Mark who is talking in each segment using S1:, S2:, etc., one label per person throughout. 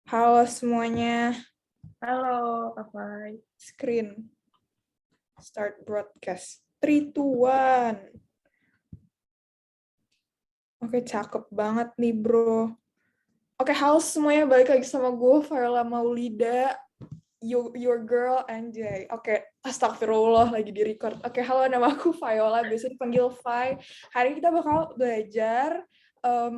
S1: Halo semuanya,
S2: Halo, Kak Fai.
S1: screen, start broadcast. 3, 2, 1. Oke, cakep banget nih bro. Oke, halo semuanya, balik lagi sama gue, Viola Maulida, your girl, Anjay. Oke, astagfirullah, lagi di-record. Oke, halo, nama aku Viola, biasa dipanggil Vi. Hari ini kita bakal belajar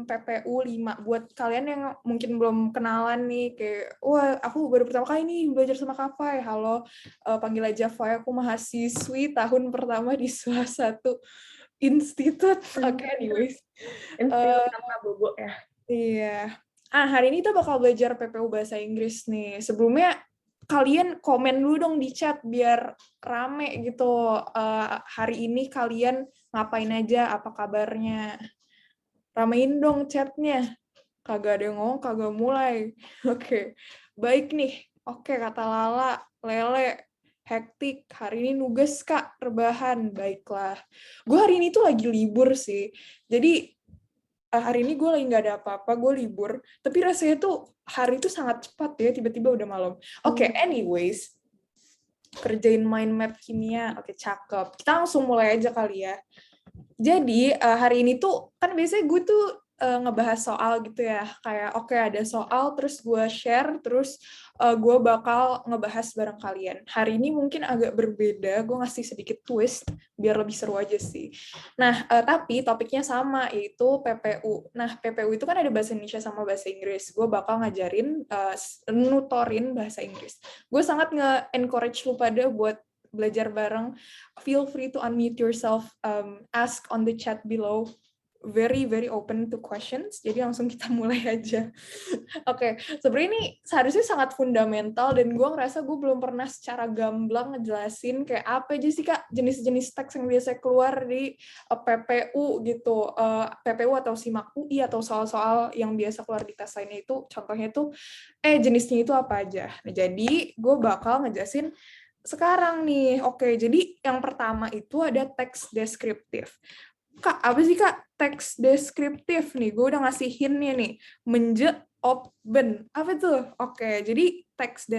S1: PPU 5. Buat kalian yang mungkin belum kenalan nih, kayak, wah, aku baru pertama kali nih belajar sama Kak Vi. Halo, panggil aja Vi, aku mahasiswi tahun pertama di salah satu institut. Oke, anyways.
S2: Institut
S1: Eh,
S2: sama Bobo ya.
S1: iya. Hari ini kita bakal belajar PPU Bahasa Inggris nih. Sebelumnya, kalian komen dulu dong di chat biar rame gitu. Hari ini kalian ngapain aja, apa kabarnya. Ramein dong chatnya. Kagak ada yang ngomong, kagak mulai. Oke. Baik nih. Oke, kata Lala, Lele, hektik. Hari ini nugas, Kak, rebahan. Baiklah. Gue hari ini tuh lagi libur sih. Jadi, hari ini gue lagi nggak ada apa-apa, gue libur. Tapi rasanya tuh hari itu sangat cepat ya, tiba-tiba udah malam. Oke, anyways. Kerjain mind map kimia. Oke, cakep. Kita langsung mulai aja kali ya. Jadi hari ini tuh kan biasanya gue tuh ngebahas soal gitu ya, kayak oke, ada soal terus gue share, terus gue bakal ngebahas bareng kalian. Hari ini mungkin agak berbeda, gue ngasih sedikit twist biar lebih seru aja sih. Nah, tapi topiknya sama, yaitu PPU. Nah, PPU itu kan ada bahasa Indonesia sama bahasa Inggris. Gue bakal ngajarin, nutorin bahasa Inggris. Gue sangat nge-encourage lu pada buat belajar bareng. Feel free to unmute yourself, ask on the chat below. Very open to questions. Jadi langsung kita mulai aja. Oke, sebenarnya ini seharusnya sangat fundamental dan gue ngerasa gue belum pernah secara gamblang ngejelasin kayak apa aja sih Kak jenis-jenis teks yang biasa keluar di PPU gitu. PPU atau SIMAK UI atau soal-soal yang biasa keluar di tes lainnya itu contohnya itu jenisnya itu apa aja. Nah, jadi gue bakal ngejelasin sekarang nih. Oke, jadi yang pertama itu ada teks deskriptif. Kak, apa sih Kak teks deskriptif nih? Gue udah ngasih hint-nya nih. Menje, op, ben. Apa tuh? Oke, jadi teks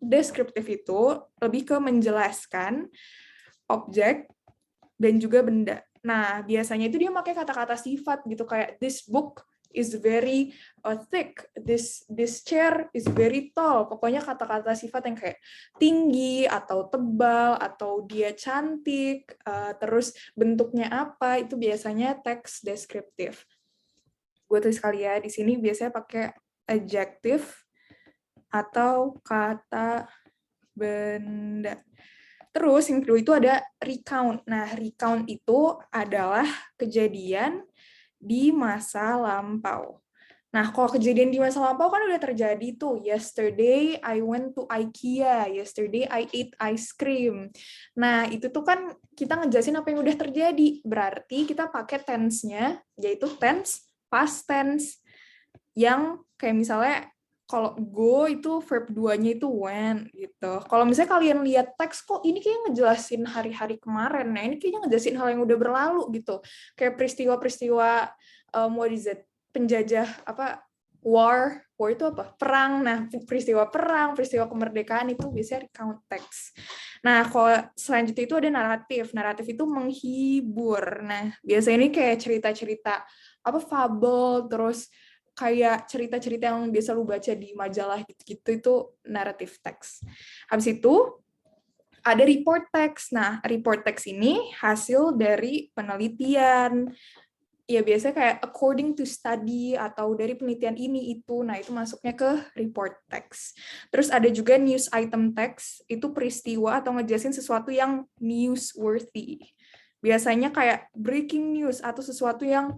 S1: deskriptif itu lebih ke menjelaskan objek dan juga benda. Nah, biasanya itu dia pakai kata-kata sifat gitu, kayak this book is very thick, this chair is very tall. Pokoknya kata-kata sifat yang kayak tinggi atau tebal atau dia cantik, terus bentuknya apa, itu biasanya teks deskriptif. Gue tulis kali ya, di sini biasanya pakai adjective atau kata benda. Terus yang kedua itu ada recount. Nah, recount itu adalah kejadian di masa lampau. Nah, kalau kejadian di masa lampau kan udah terjadi tuh. Yesterday I went to IKEA. Yesterday I ate ice cream. Nah, itu tuh kan kita ngejelasin apa yang udah terjadi. Berarti kita pakai tense-nya, yaitu tense past tense. Yang kayak misalnya kalau go itu verb 2-nya itu when gitu. Kalau misalnya kalian lihat teks kok ini kayaknya ngejelasin hari-hari kemarin. Nah, ini kayaknya ngejelasin hal yang udah berlalu gitu. Kayak peristiwa-peristiwa what is it? Penjajah apa war itu apa? Perang. Nah, peristiwa perang, peristiwa kemerdekaan itu biasanya recount text. Nah, kalau selanjutnya itu ada naratif. Naratif itu menghibur. Nah, biasanya ini kayak cerita-cerita apa fabel, terus kayak cerita-cerita yang biasa lu baca di majalah gitu-gitu, itu narrative text. Habis itu ada report text. Nah, report text ini hasil dari penelitian. Ya biasanya kayak according to study atau dari penelitian ini itu. Nah, itu masuknya ke report text. Terus ada juga news item text, itu peristiwa atau ngejelasin sesuatu yang newsworthy. Biasanya kayak breaking news atau sesuatu yang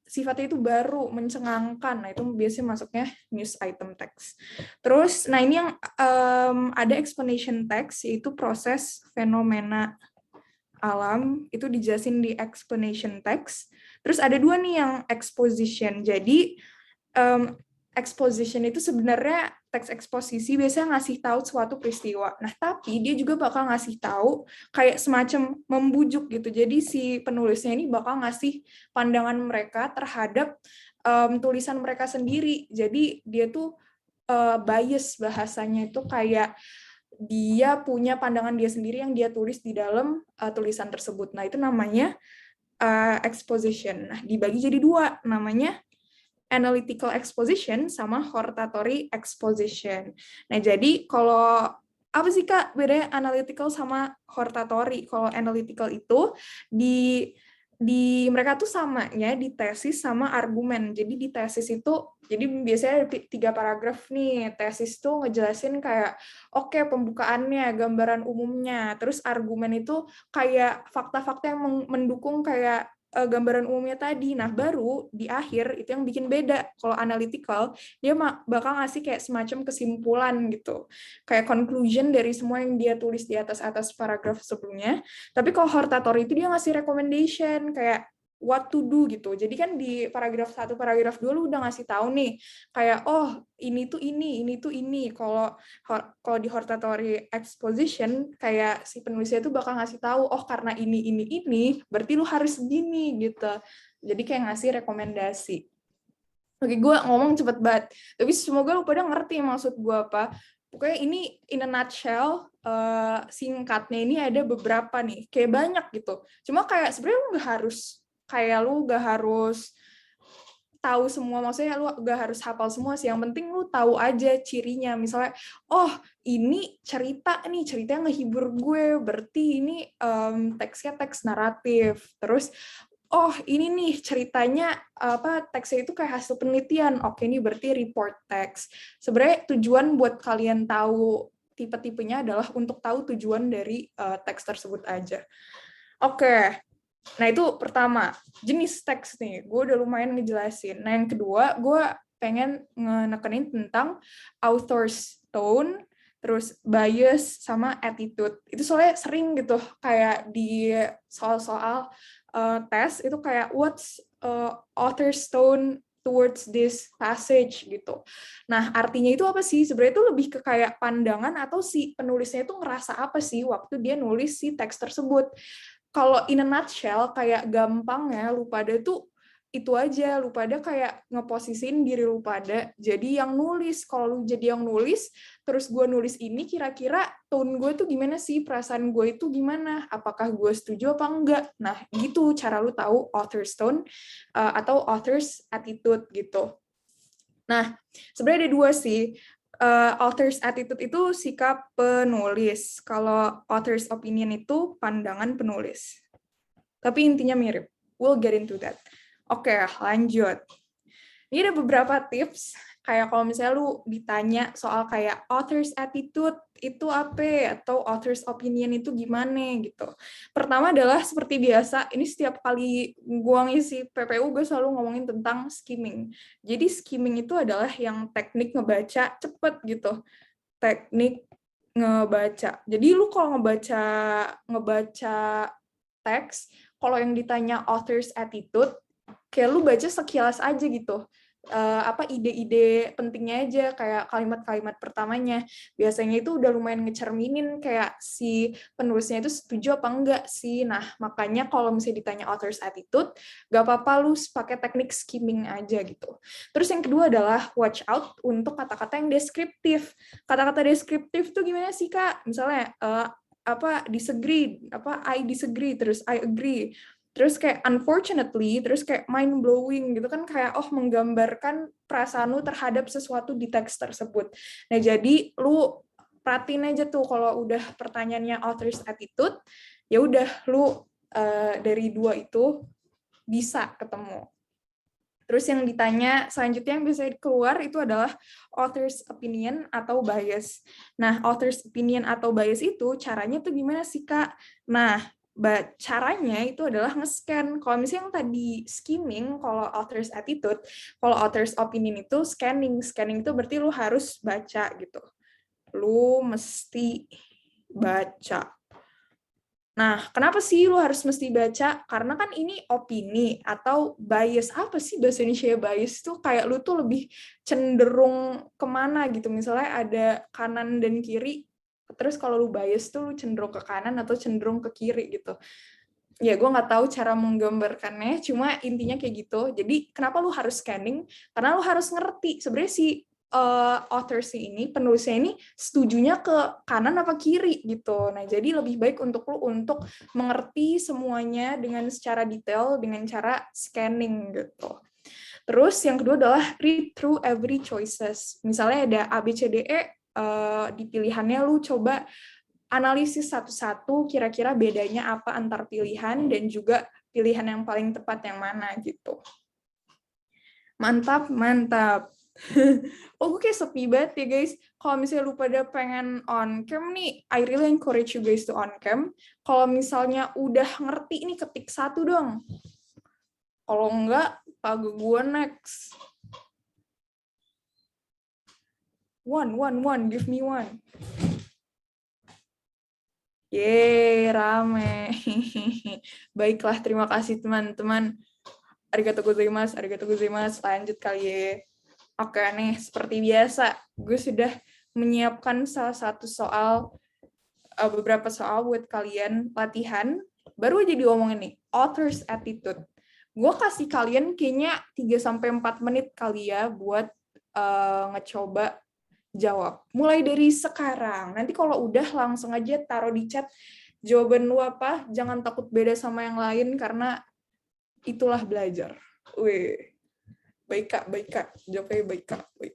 S1: sifatnya itu baru, mencengangkan. Nah, itu biasanya masuknya news item text. Terus, nah ini yang ada explanation text, yaitu proses fenomena alam, itu dijelasin di explanation text. Terus ada dua nih yang exposition. Jadi, exposition itu sebenarnya teks eksposisi biasanya ngasih tahu suatu peristiwa. Nah, tapi dia juga bakal ngasih tahu kayak semacam membujuk gitu. Jadi si penulisnya ini bakal ngasih pandangan mereka terhadap tulisan mereka sendiri. Jadi dia tuh bias bahasanya itu kayak dia punya pandangan dia sendiri yang dia tulis di dalam tulisan tersebut. Nah, itu namanya exposition. Nah, dibagi jadi dua, namanya analytical exposition sama hortatory exposition. Nah, jadi kalau apa sih Kak bedanya analytical sama hortatory? Kalau analytical itu di mereka tuh samanya di tesis sama argumen. Jadi di tesis itu, jadi biasanya ada 3 paragraf nih. Tesis tuh ngejelasin kayak, oke, pembukaannya, gambaran umumnya. Terus argumen itu kayak fakta-fakta yang mendukung kayak gambaran umumnya tadi. Nah, baru di akhir itu yang bikin beda. Kalau analytical, dia bakal ngasih kayak semacam kesimpulan gitu. Kayak conclusion dari semua yang dia tulis di atas paragraf sebelumnya. Tapi kalau hortatory itu dia ngasih recommendation kayak what to do gitu. Jadi kan di paragraf 1, paragraf 2 lu udah ngasih tahu nih kayak oh ini tuh ini tuh ini. Kalau di hortatory exposition kayak si penulisnya itu bakal ngasih tahu oh karena ini berarti lu harus gini gitu. Jadi kayak ngasih rekomendasi. Oke, gue ngomong cepet banget. Tapi semoga lu pada ngerti maksud gue apa. Pokoknya ini in a nutshell, singkatnya ini ada beberapa nih. Kayak banyak gitu. Cuma kayak sebenarnya lu gak harus tahu semua, maksudnya lu gak harus hafal semua sih, yang penting lu tahu aja cirinya. Misalnya, oh ini cerita yang ngehibur gue, berarti ini teksnya teks naratif. Terus oh ini nih ceritanya teksnya itu kayak hasil penelitian, oke ini berarti report text. Sebenarnya tujuan buat kalian tahu tipe-tipenya adalah untuk tahu tujuan dari teks tersebut aja. Oke. Nah, itu pertama, jenis teks nih. Gue udah lumayan ngejelasin. Nah, yang kedua, gue pengen ngenekenin tentang author's tone, terus bias, sama attitude. Itu soalnya sering gitu, kayak di soal-soal tes, itu kayak, what's author's tone towards this passage, gitu. Nah, artinya itu apa sih? Sebenarnya itu lebih ke kayak pandangan atau si penulisnya itu ngerasa apa sih waktu dia nulis si teks tersebut. Kalau in a nutshell, kayak gampangnya lu pada tuh itu aja, lu pada kayak ngeposisin diri lu pada jadi yang nulis. Kalau lu jadi yang nulis, terus gue nulis ini, kira-kira tone gue tuh gimana sih, perasaan gue itu gimana, apakah gue setuju apa enggak. Nah, gitu cara lu tahu author's tone atau author's attitude gitu. Nah, sebenarnya ada dua sih. Author's attitude itu sikap penulis. Kalau author's opinion itu pandangan penulis. Tapi intinya mirip. We'll get into that. Oke, lanjut. Ini ada beberapa tips, kayak kalau misalnya lu ditanya soal kayak author's attitude itu apa, atau author's opinion itu gimana gitu. Pertama adalah seperti biasa, ini setiap kali gua ngisi PPU, gue selalu ngomongin tentang skimming. Jadi skimming itu adalah yang teknik ngebaca cepet gitu. Teknik ngebaca. Jadi lu kalau ngebaca teks, kalau yang ditanya author's attitude, kayak lu baca sekilas aja gitu. Ide-ide pentingnya aja, kayak kalimat-kalimat pertamanya. Biasanya itu udah lumayan ngecerminin kayak si penulisnya itu setuju apa enggak sih. Nah, makanya kalau misalnya ditanya author's attitude, gak apa-apa lu pakai teknik skimming aja gitu. Terus yang kedua adalah watch out untuk kata-kata yang deskriptif. Kata-kata deskriptif tuh gimana sih, Kak? Misalnya, disagree, I disagree, terus I agree. Terus kayak unfortunately, terus kayak mind blowing gitu kan, kayak menggambarkan perasaan lu terhadap sesuatu di teks tersebut. Nah, jadi lu perhatiin aja tuh kalau udah pertanyaannya author's attitude, ya udah lu dari dua itu bisa ketemu. Terus yang ditanya selanjutnya yang bisa keluar itu adalah author's opinion atau bias. Nah, author's opinion atau bias itu caranya tuh gimana sih, Kak? Nah, caranya itu adalah nge-scan. Kalau misalnya yang tadi skimming, kalau author's attitude, kalau author's opinion itu scanning. Scanning itu berarti lu harus baca gitu. Lu mesti baca. Nah, kenapa sih lu harus mesti baca? Karena kan ini opini atau bias. Apa sih bahasa Indonesia bias tuh? Kayak lu tuh lebih cenderung kemana gitu. Misalnya ada kanan dan kiri, terus kalau lu bias tuh lu cenderung ke kanan atau cenderung ke kiri gitu. Ya, gue nggak tahu cara menggambarkannya, cuma intinya kayak gitu. Jadi, kenapa lu harus scanning? Karena lu harus ngerti sebenarnya si authors ini, penulisnya ini setujunya ke kanan apa kiri gitu. Nah, jadi lebih baik untuk lu untuk mengerti semuanya dengan secara detail, dengan cara scanning gitu. Terus yang kedua adalah read through every choices. Misalnya ada A, B, C, D, E, di pilihannya lu coba analisis satu-satu kira-kira bedanya apa antar pilihan dan juga pilihan yang paling tepat yang mana gitu. Mantap, mantap. Oh, gue kayak sepi banget ya guys. Kalau misalnya lu pada pengen on cam nih, I really encourage you guys to on cam. Kalau misalnya udah ngerti nih, ketik satu dong. Kalau enggak, kagak gue next. One, give me one. Yeay, rame. Baiklah, terima kasih teman-teman. Arigatou gozaimasu. Lanjut kali ya. Oke nih, seperti biasa, gue sudah menyiapkan beberapa soal buat kalian latihan. Baru aja diomongin nih, author's attitude. Gue kasih kalian kayaknya 3-4 menit kali ya buat ngecoba jawab. Mulai dari sekarang. Nanti kalau udah langsung aja taruh di chat jawaban lu apa. Jangan takut beda sama yang lain karena itulah belajar. Wih. Baik Kak. Jawabnya baik Kak. Baik.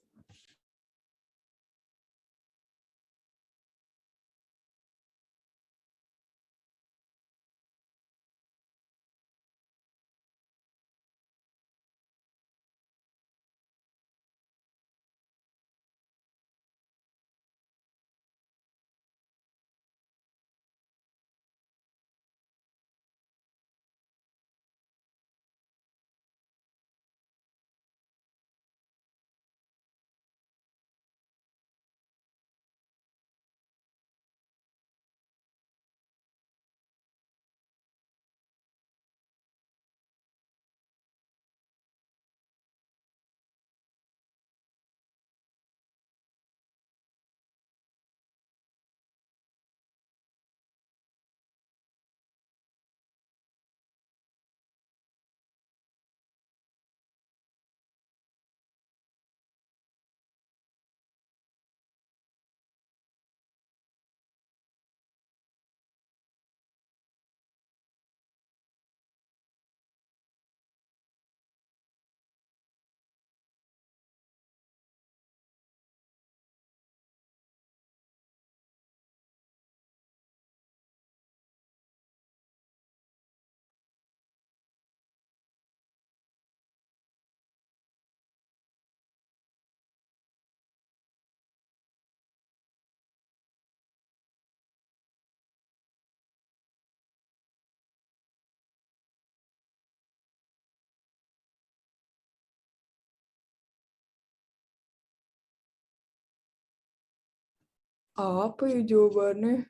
S1: Apa ya jawabannya?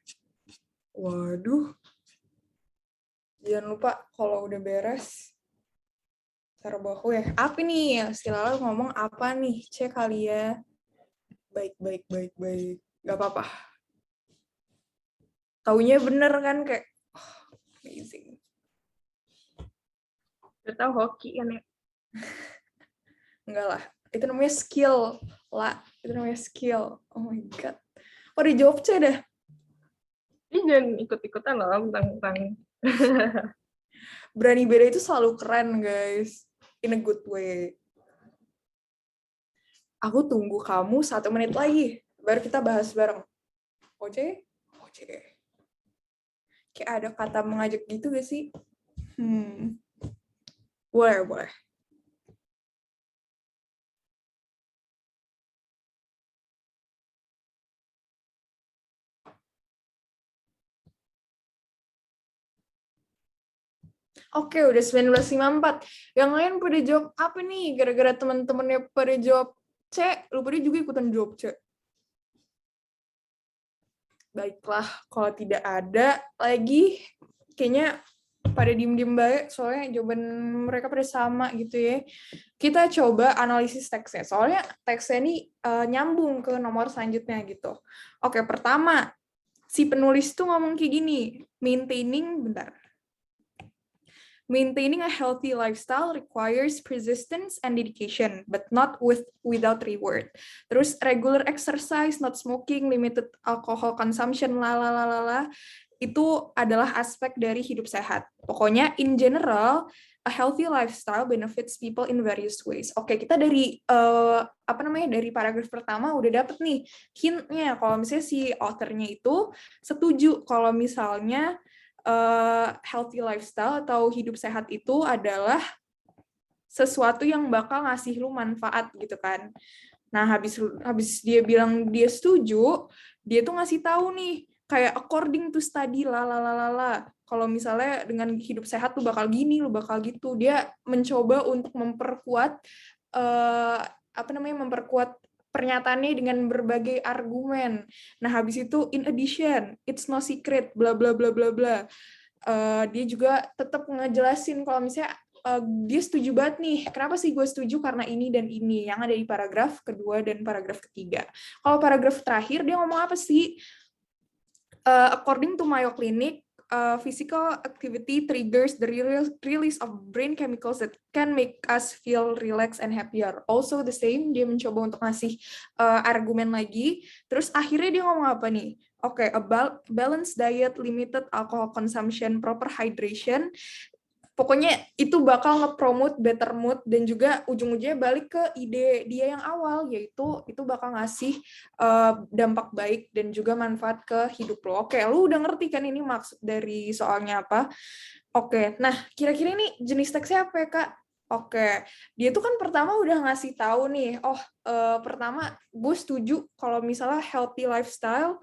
S1: Waduh. Jangan lupa kalau udah beres taruh bahu ya. Apa nih? Si Lala ngomong apa nih? Cek kali ya. Baik. Gak apa-apa. Taunya bener kan kayak amazing.
S2: Udah tahu hoki kan ya?
S1: Enggak lah. Itu namanya skill. Lah, itu namanya skill. Oh my god. Oh, dijawab C dah.
S2: Ini jangan ikut-ikutan loh tentang
S1: Berani beda itu selalu keren, guys. In a good way. Aku tunggu kamu 1 menit lagi. Baru kita bahas bareng. Oce? Kayak ada kata mengajak gitu gak sih? Boleh. Oke, udah 19.54. Yang lain pada jawab apa nih? Gara-gara teman-temannya pada jawab C, lu pada juga ikutan jawab C. Baiklah, kalau tidak ada lagi, kayaknya pada diem-diem baik, soalnya jawaban mereka pada sama gitu ya. Kita coba analisis teksnya, soalnya teksnya ini nyambung ke nomor selanjutnya gitu. Oke, pertama, si penulis tuh ngomong kayak gini, maintaining, bentar. Maintaining a healthy lifestyle requires persistence and dedication, but not without reward. Terus regular exercise, not smoking, limited alcohol consumption, itu adalah aspek dari hidup sehat. Pokoknya in general, a healthy lifestyle benefits people in various ways. Oke, kita dari dari paragraf pertama udah dapet nih hintnya kalau misalnya si author-nya itu setuju kalau misalnya healthy lifestyle atau hidup sehat itu adalah sesuatu yang bakal ngasih lu manfaat gitu kan. Nah, habis dia bilang dia setuju, dia tuh ngasih tahu nih kayak according to study kalau misalnya dengan hidup sehat lu bakal gini, lu bakal gitu. Dia mencoba untuk memperkuat memperkuat pernyataannya dengan berbagai argumen. Nah, habis itu in addition, it's no secret bla bla bla bla bla. Dia juga tetap ngejelasin kalau misalnya dia setuju banget nih. Kenapa sih gue setuju? Karena ini dan ini yang ada di paragraf kedua dan paragraf ketiga. Kalau paragraf terakhir dia ngomong apa sih? According to Mayo Clinic, physical activity triggers the release of brain chemicals that can make us feel relaxed and happier. Also the same, dia mencoba untuk ngasih argumen lagi. Terus akhirnya dia ngomong apa nih? Oke, a balanced diet, limited alcohol consumption, proper hydration. Pokoknya itu bakal nge-promote better mood dan juga ujung-ujungnya balik ke ide dia yang awal, yaitu itu bakal ngasih dampak baik dan juga manfaat ke hidup lo. Oke, lu udah ngerti kan ini maksud dari soalnya apa? Oke, nah kira-kira ini jenis teksnya apa ya, Kak? Oke, dia tuh kan pertama udah ngasih tahu nih, pertama gue setuju kalau misalnya healthy lifestyle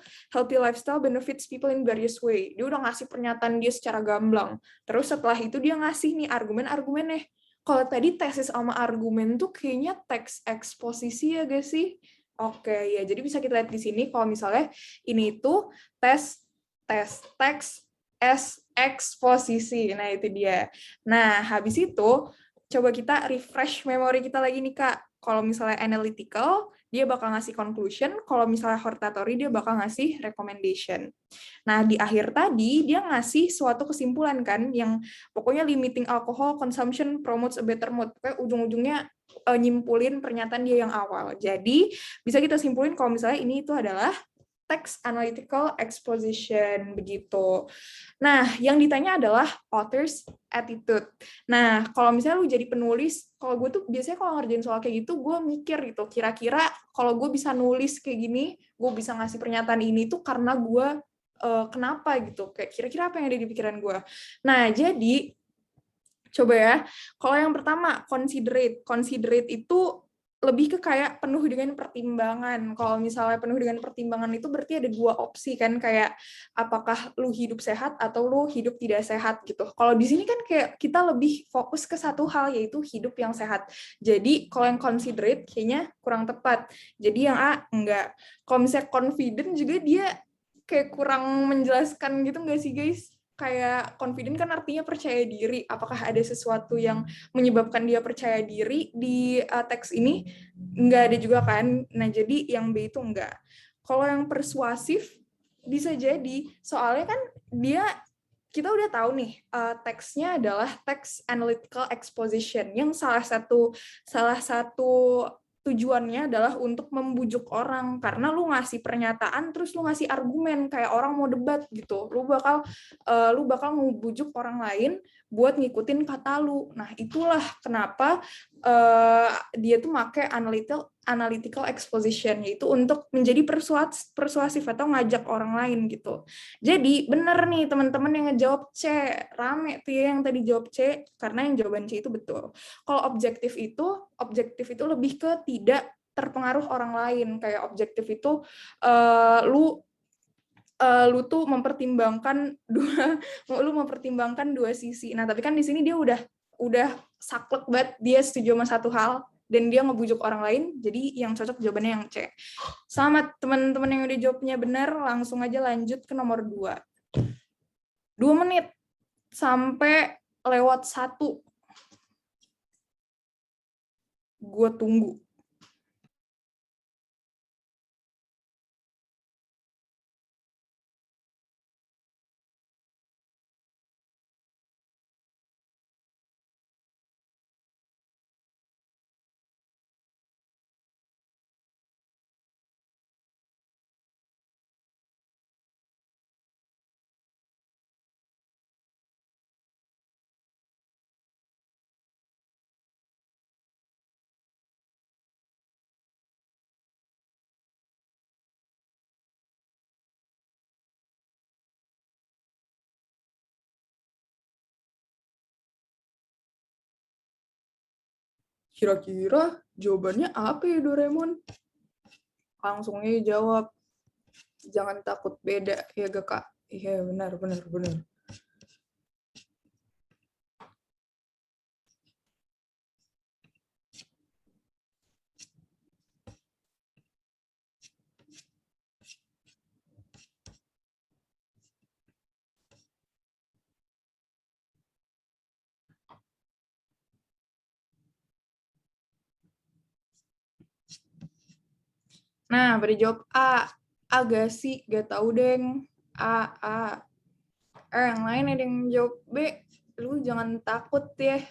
S1: benefits people in various way. Dia udah ngasih pernyataan dia secara gamblang. Terus setelah itu dia ngasih nih argumen-argumennya. Kalau tadi tesis sama argumen tuh kayaknya teks eksposisi ya gak sih? Oke, ya jadi bisa kita lihat di sini kalau misalnya ini itu teks eksposisi. Nah, itu dia. Nah, habis itu coba kita refresh memori kita lagi nih, Kak. Kalau misalnya analytical, dia bakal ngasih conclusion. Kalau misalnya hortatory, dia bakal ngasih recommendation. Nah, di akhir tadi, dia ngasih suatu kesimpulan kan, yang pokoknya limiting alcohol consumption promotes a better mood. Pokoknya ujung-ujungnya nyimpulin pernyataan dia yang awal. Jadi, bisa kita simpulin kalau misalnya ini itu adalah text analytical exposition begitu. Nah, yang ditanya adalah author's attitude. Nah, kalau misalnya lu jadi penulis, kalau gue tuh biasanya kalau ngerjain soal kayak gitu, gue mikir gitu, kira-kira kalau gue bisa nulis kayak gini, gue bisa ngasih pernyataan ini tuh karena gue kenapa gitu, kayak kira-kira apa yang ada di pikiran gue. Nah, jadi coba ya, kalau yang pertama considerate itu lebih ke kayak penuh dengan pertimbangan. Kalau misalnya penuh dengan pertimbangan itu berarti ada dua opsi kan, kayak apakah lu hidup sehat atau lu hidup tidak sehat gitu. Kalau di sini kan kayak kita lebih fokus ke satu hal, yaitu hidup yang sehat. Jadi kalau yang considerate kayaknya kurang tepat. Jadi yang A enggak. Kalau misalnya confident juga dia kayak kurang menjelaskan gitu nggak sih guys? Kayak confident kan artinya percaya diri. Apakah ada sesuatu yang menyebabkan dia percaya diri di teks ini? Nggak ada juga kan. Nah, jadi yang B itu enggak. Kalau yang persuasif bisa jadi. Soalnya kan kita udah tahu nih teksnya adalah teks analytical exposition yang salah satu tujuannya adalah untuk membujuk orang, karena lu ngasih pernyataan terus lu ngasih argumen kayak orang mau debat gitu. Lu bakal ngebujuk orang lain buat ngikutin kata lu. Nah, itulah kenapa dia tuh make analytical exposition, yaitu untuk menjadi persuasif atau ngajak orang lain gitu. Jadi bener nih teman-teman yang ngejawab C, rame tuh ya yang tadi jawab C, karena yang jawaban C itu betul. Kalau objektif itu lebih ke tidak terpengaruh orang lain. Kayak objektif itu lu tuh mempertimbangkan dua sisi. Nah, tapi kan di sini dia udah saklek banget, dia setuju sama satu hal dan dia ngebujuk orang lain, jadi yang cocok jawabannya yang C. Selamat teman-teman yang udah jawabnya benar, langsung aja lanjut ke nomor 2. 2 menit sampai lewat 1. Gue tunggu. Kira-kira jawabannya apa ya Doraemon? Langsung aja jawab. Jangan takut beda ya gak Kak? Iya benar. Nah, pada jawab A. A gak sih? Gak tahu deng. A. Yang lain ada yang jawab B. Lu jangan takut ya.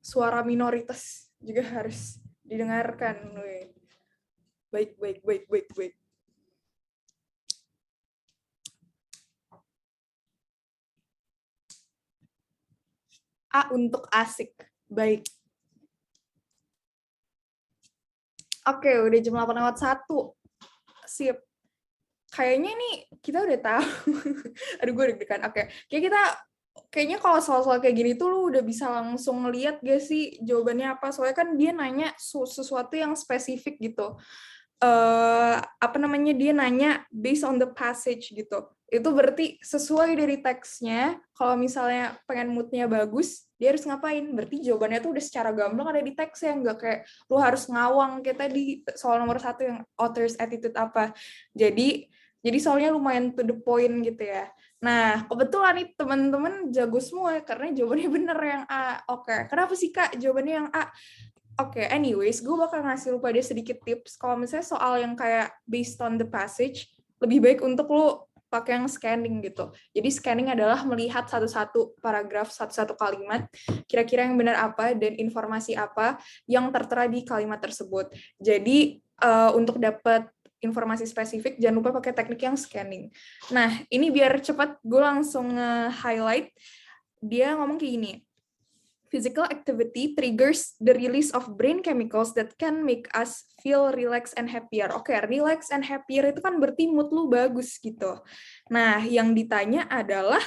S1: Suara minoritas juga harus didengarkan. Baik. A untuk asik. Baik. Oke, udah jam 8:01. Sip. Kayaknya nih kita udah tahu. Aduh, gue deg-degan. Oke. Kayaknya kalau soal-soal kayak gini tuh lu udah bisa langsung ngeliat gak sih jawabannya apa? Soalnya kan dia nanya sesuatu yang spesifik gitu. Apa namanya, dia nanya based on the passage gitu. Itu berarti sesuai dari teksnya. Kalau misalnya pengen moodnya bagus, dia harus ngapain? Berarti jawabannya tuh udah secara gamblang ada di teksnya, nggak kayak lu harus ngawang kayak tadi soal nomor 1 yang author's attitude apa. Jadi soalnya lumayan to the point gitu ya. Nah, kebetulan nih teman-teman jago semua karena jawabannya bener yang A. Oke, kenapa sih Kak jawabannya yang A? Oke, anyways, gue bakal ngasih lu pada sedikit tips. Kalau misalnya soal yang kayak based on the passage, lebih baik untuk lu pakai yang scanning gitu. Jadi scanning adalah melihat satu-satu paragraf, satu-satu kalimat, kira-kira yang benar apa dan informasi apa yang tertera di kalimat tersebut. Jadi untuk dapat informasi spesifik, jangan lupa pakai teknik yang scanning. Nah, ini biar cepat, gue langsung highlight. Dia ngomong kayak gini. Physical activity triggers the release of brain chemicals that can make us feel relaxed and happier. Oke, relax and happier itu kan berarti mood lu bagus gitu. Nah, yang ditanya adalah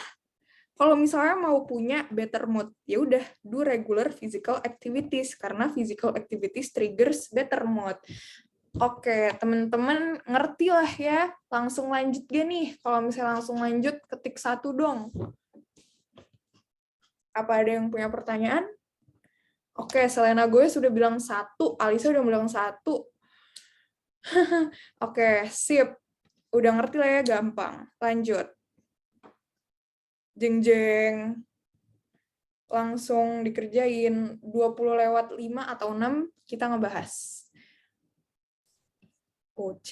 S1: kalau misalnya mau punya better mood, ya udah do regular physical activities karena physical activities triggers better mood. Oke, teman-teman ngerti lah ya. Langsung lanjut gak nih? Kalau misalnya langsung lanjut, ketik 1 dong. Apa ada yang punya pertanyaan? Oke, Selena gue sudah bilang 1, Alisa udah bilang 1. Oke, sip. Udah ngerti lah ya, gampang. Lanjut. Jeng-jeng. Langsung dikerjain 20/5 atau 6, kita ngebahas. OC.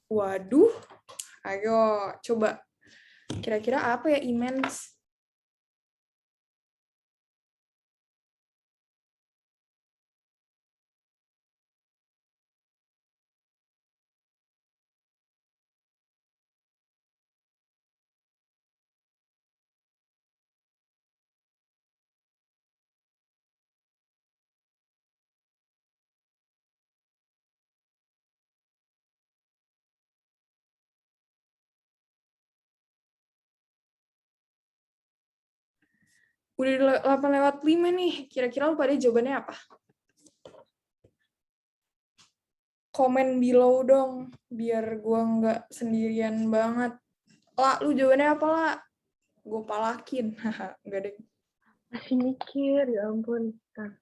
S1: Waduh. Ayo, coba. Kira-kira apa ya immense? Udah 8:05 nih. Kira-kira lu pada jawabannya apa? Komen below dong, biar gua nggak sendirian banget. Lah, lu jawabannya apa lah? Gue palakin. Enggak deh.
S2: Masih mikir, ya ampun. Nah,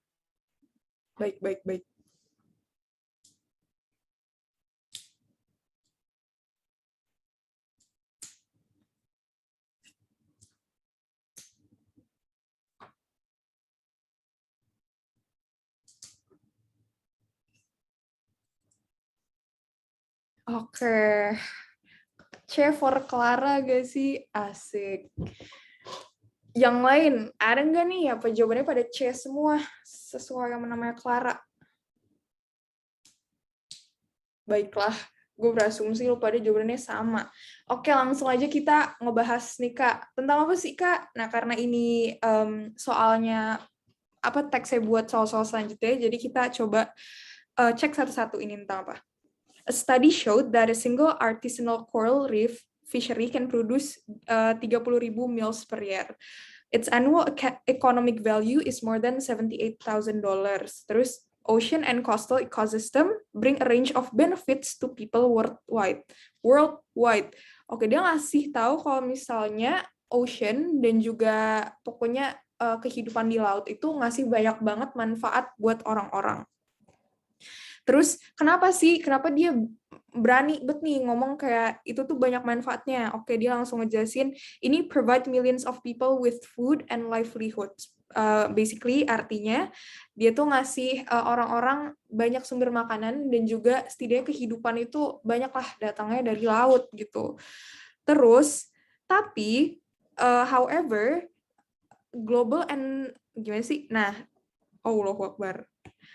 S1: Baik. Oke. C for Clara gak sih? Asik. Yang lain, ada nggak nih? Apa jawabannya pada C semua? Sesuai yang namanya Clara. Baiklah, gue berasumsi lu pada jawabannya sama. Oke, langsung aja kita ngebahas nih, Kak. Tentang apa sih, Kak? Nah, karena ini soalnya apa teksnya buat soal-soal selanjutnya, jadi kita coba cek satu-satu ini tentang apa. A study showed that a single artisanal coral reef fishery can produce 30.000 meals per year. Its annual economic value is more than $78,000. Terus, ocean and coastal ecosystem bring a range of benefits to people worldwide. Oke, dia ngasih tahu kalau misalnya ocean dan juga pokoknya kehidupan di laut itu ngasih banyak banget manfaat buat orang-orang. Terus kenapa dia berani bet nih ngomong kayak itu tuh banyak manfaatnya. Oke, dia langsung ngejelasin ini provide millions of people with food and livelihoods. Basically artinya dia tuh ngasih orang-orang banyak sumber makanan dan juga setidaknya kehidupan itu banyaklah datangnya dari laut gitu. Terus tapi however global and gimana sih? Nah, Allahu Akbar.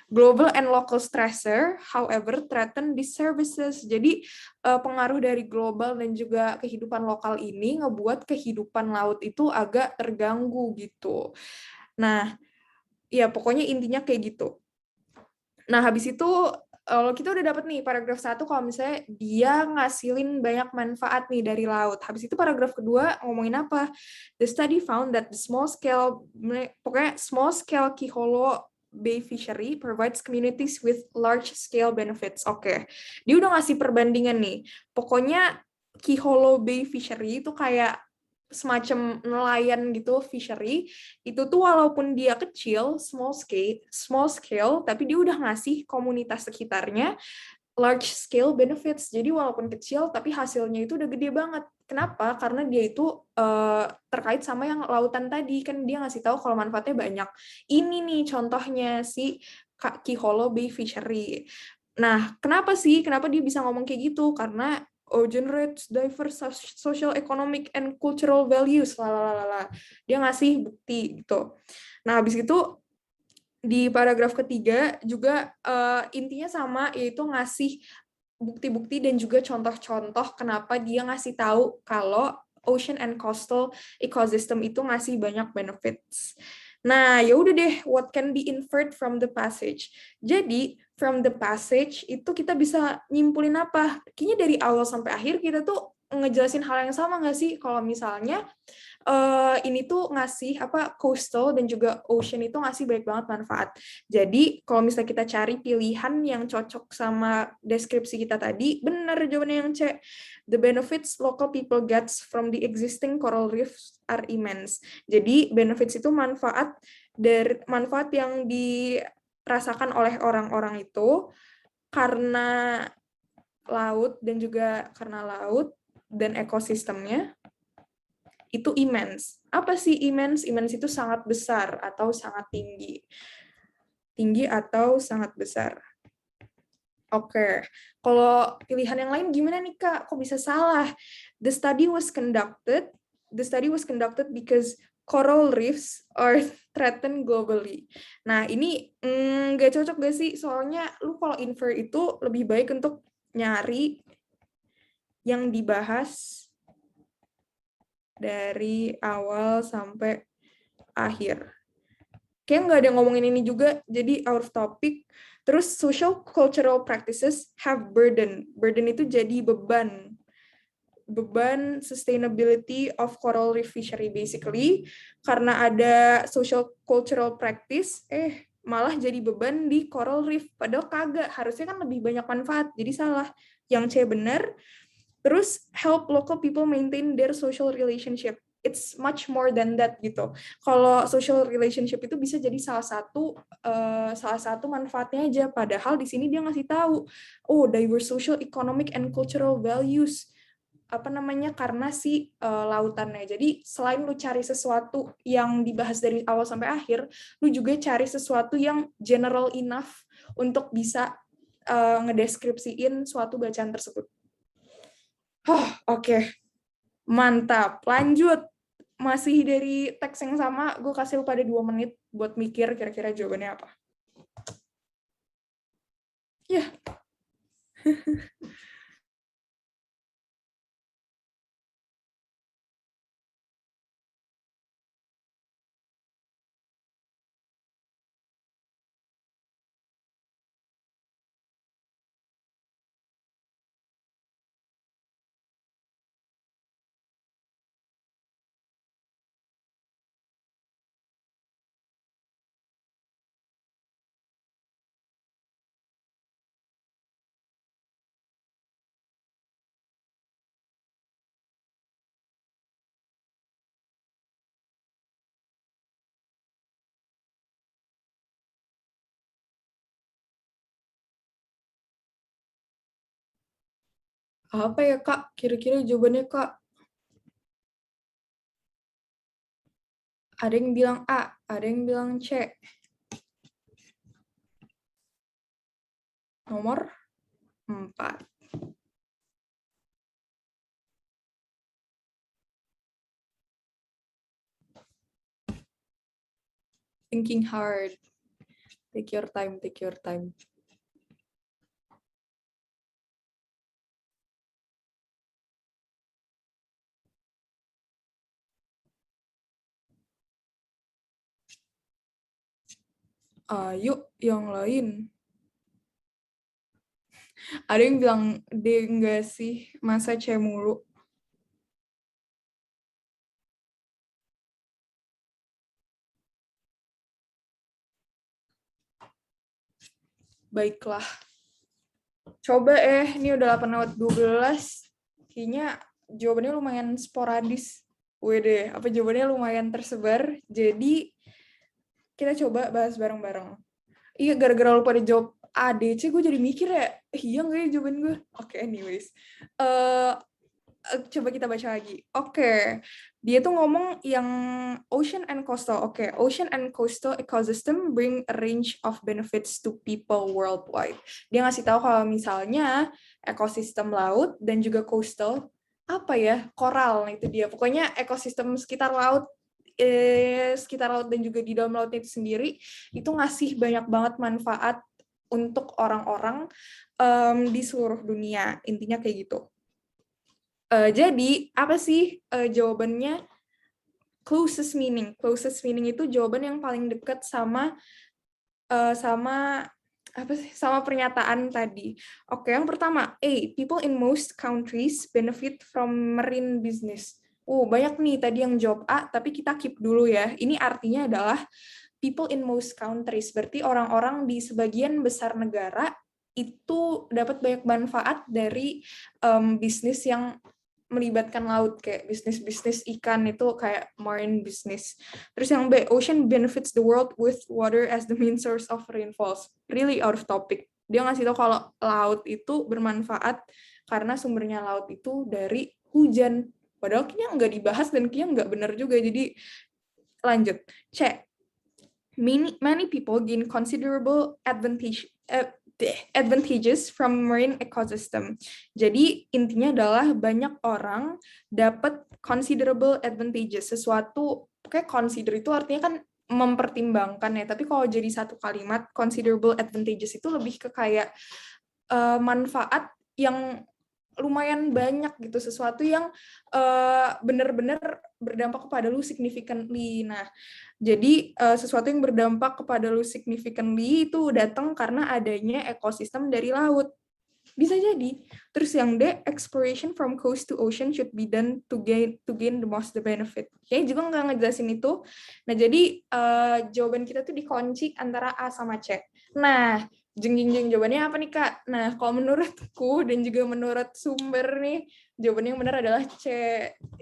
S1: Global and local stressor, however, threaten these services. Jadi pengaruh dari global dan juga kehidupan lokal ini ngebuat kehidupan laut itu agak terganggu gitu. Nah, ya pokoknya intinya kayak gitu. Nah, habis itu kalau kita udah dapat nih paragraf 1 kalau misalnya dia ngasilin banyak manfaat nih dari laut. Habis itu paragraf kedua ngomongin apa? The study found that the small scale Kiholo Bay fishery provides communities with large scale benefits. Oke. Dia udah ngasih perbandingan nih. Pokoknya Kiholo Bay fishery itu kayak semacam nelayan gitu, fishery itu tuh walaupun dia kecil, small scale, tapi dia udah ngasih komunitas sekitarnya large scale benefits. Jadi walaupun kecil tapi hasilnya itu udah gede banget. Kenapa? Karena dia itu terkait sama yang lautan tadi, kan dia ngasih tahu kalau manfaatnya banyak. Ini nih contohnya si Kiholo Bay Fishery. Nah, kenapa dia bisa ngomong kayak gitu? Karena generates diverse social, economic, and cultural values. Dia ngasih bukti gitu. Nah, habis itu di paragraf ketiga juga intinya sama, yaitu ngasih bukti-bukti dan juga contoh-contoh kenapa dia ngasih tahu kalau ocean and coastal ecosystem itu ngasih banyak benefits. Nah, ya udah deh, what can be inferred from the passage. Jadi, from the passage itu kita bisa nyimpulin apa? Kayaknya dari awal sampai akhir kita tuh ngejelasin hal yang sama nggak sih? Kalau misalnya ini tuh ngasih coastal dan juga ocean itu ngasih banyak banget manfaat. Jadi kalau misalnya kita cari pilihan yang cocok sama deskripsi kita tadi, benar jawabannya yang C. The benefits local people gets from the existing coral reefs are immense. Jadi benefits itu manfaat yang dirasakan oleh orang-orang itu karena laut dan ekosistemnya itu immense. Apa sih immense? Immense itu sangat besar atau sangat tinggi. Tinggi atau sangat besar. Oke. Kalau pilihan yang lain gimana nih, Kak? Kok bisa salah? The study was conducted because coral reefs are threatened globally. Nah, ini nggak cocok gak sih? Soalnya lu kalau infer itu lebih baik untuk nyari yang dibahas dari awal sampai akhir. Kayak nggak ada yang ngomongin ini juga, jadi out of topic. Terus social cultural practices have burden. Burden itu jadi beban. beban sustainability of coral reef fishery basically karena ada social cultural practice malah jadi beban di coral reef padahal kagak, harusnya kan lebih banyak manfaat, jadi salah. Yang C benar. Terus help local people maintain their social relationship, it's much more than that gitu. Kalau social relationship itu bisa jadi salah satu manfaatnya aja, padahal di sini dia ngasih tahu diverse social, economic and cultural values karena si lautannya. Jadi selain lu cari sesuatu yang dibahas dari awal sampai akhir, lu juga cari sesuatu yang general enough untuk bisa ngedeskripsiin suatu bacaan tersebut. Oke. Mantap. Lanjut. Masih dari teks yang sama, gue kasih lu pada 2 menit buat mikir kira-kira jawabannya apa. Ya. Apa ya, Kak? Kira-kira jawabannya, Kak? Ada yang bilang A, ada yang bilang C. Nomor 4. Thinking hard. Take your time, take your time. Ayo, yang lain. Ada yang bilang D enggak sih? Masa C mulu? Baiklah. Coba ini udah 8:12. Kayaknya jawabannya lumayan sporadis. Wede, apa jawabannya lumayan tersebar. Jadi kita coba bahas bareng-bareng. Iya, gara-gara lu pada jawab A, D, C, gue jadi mikir ya, iya nggak ya jawaban gue? Oke, anyways. Coba kita baca lagi. Oke. Dia tuh ngomong yang ocean and coastal. Oke, ocean and coastal ecosystem bring a range of benefits to people worldwide. Dia ngasih tahu kalau misalnya ekosistem laut dan juga coastal, koral, itu dia. Pokoknya ekosistem sekitar laut dan juga di dalam lautnya itu sendiri, itu ngasih banyak banget manfaat untuk orang-orang di seluruh dunia. Intinya kayak gitu. Jadi, apa sih jawabannya? Closest meaning. Closest meaning itu jawaban yang paling dekat sama pernyataan tadi. Oke, yang pertama, A. People in most countries benefit from marine business. Banyak nih tadi yang jawab A, tapi kita keep dulu ya. Ini artinya adalah people in most countries. Berarti orang-orang di sebagian besar negara itu dapat banyak manfaat dari bisnis yang melibatkan laut, kayak bisnis ikan itu kayak marine business. Terus yang B, ocean benefits the world with water as the main source of rainfalls. Really out of topic. Dia ngasih tahu kalau laut itu bermanfaat karena sumbernya laut itu dari hujan. Padahal kayaknya nggak dibahas dan kayaknya nggak benar juga. Jadi lanjut. C. Many people gain considerable advantages from marine ecosystem. Jadi intinya adalah banyak orang dapat considerable advantages, sesuatu kayak consider itu artinya kan mempertimbangkan ya, tapi kalau jadi satu kalimat considerable advantages itu lebih ke kayak manfaat yang lumayan banyak gitu, sesuatu yang benar-benar berdampak kepada lu significantly. Nah, jadi sesuatu yang berdampak kepada lu significantly itu datang karena adanya ekosistem dari laut. Bisa jadi. Terus yang D, exploration from coast to ocean should be done to gain the most the benefit. Kayaknya juga nggak ngejelasin itu. Nah, jadi jawaban kita tuh dikunci antara A sama C. Nah, jeng jawabannya apa nih, Kak? Nah, kalau menurutku dan juga menurut sumber nih, jawabannya yang benar adalah C.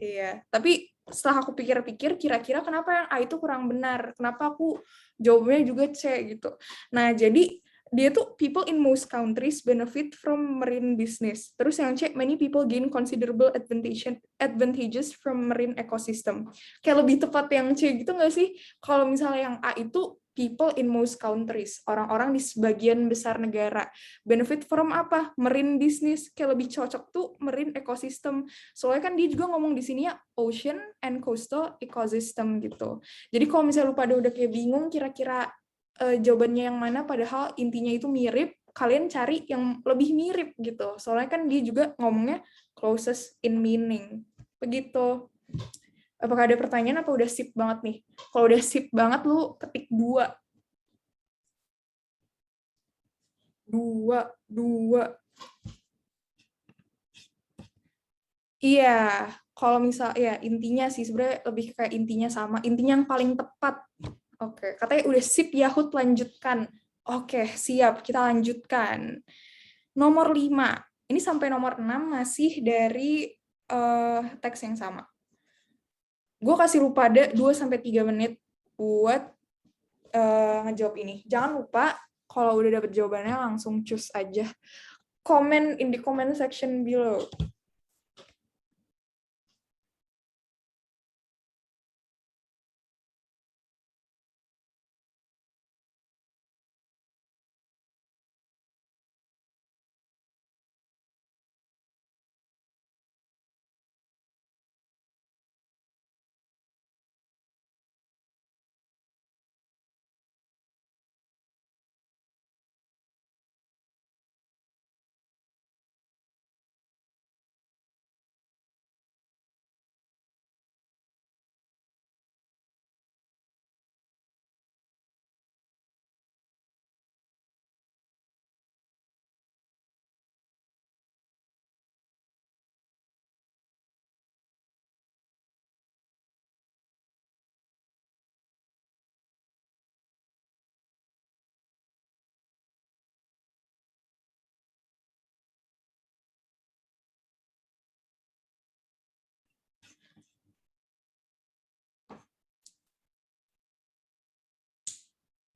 S1: Iya. Tapi setelah aku pikir-pikir, kira-kira kenapa yang A itu kurang benar? Kenapa aku jawabnya juga C gitu. Nah, jadi dia tuh people in most countries benefit from marine business. Terus yang C, many people gain considerable advantages from marine ecosystem. Kayak lebih tepat yang C gitu nggak sih? Kalau misalnya yang A itu people in most countries, orang-orang di sebagian besar negara. Benefit from apa? Marine business. Kayak lebih cocok tuh marine ecosystem. Soalnya kan dia juga ngomong di sini ya ocean and coastal ecosystem gitu. Jadi kalau misalnya lu pada udah kayak bingung kira-kira jawabannya yang mana, padahal intinya itu mirip, kalian cari yang lebih mirip gitu. Soalnya kan dia juga ngomongnya closest in meaning. Begitu. Apakah ada pertanyaan apa udah sip banget nih? Kalau udah sip banget, lu ketik 2. 2. Iya, kalau misal ya intinya sih sebenarnya lebih kayak intinya sama, intinya yang paling tepat. Oke, katanya udah sip Yahut lanjutkan. Oke, siap, kita lanjutkan. Nomor 5. Ini sampai nomor 6 masih dari teks yang sama. Gue kasih lu pada 2-3 menit buat ngejawab ini. Jangan lupa, kalau udah dapet jawabannya langsung choose aja. Comment in the comment section below.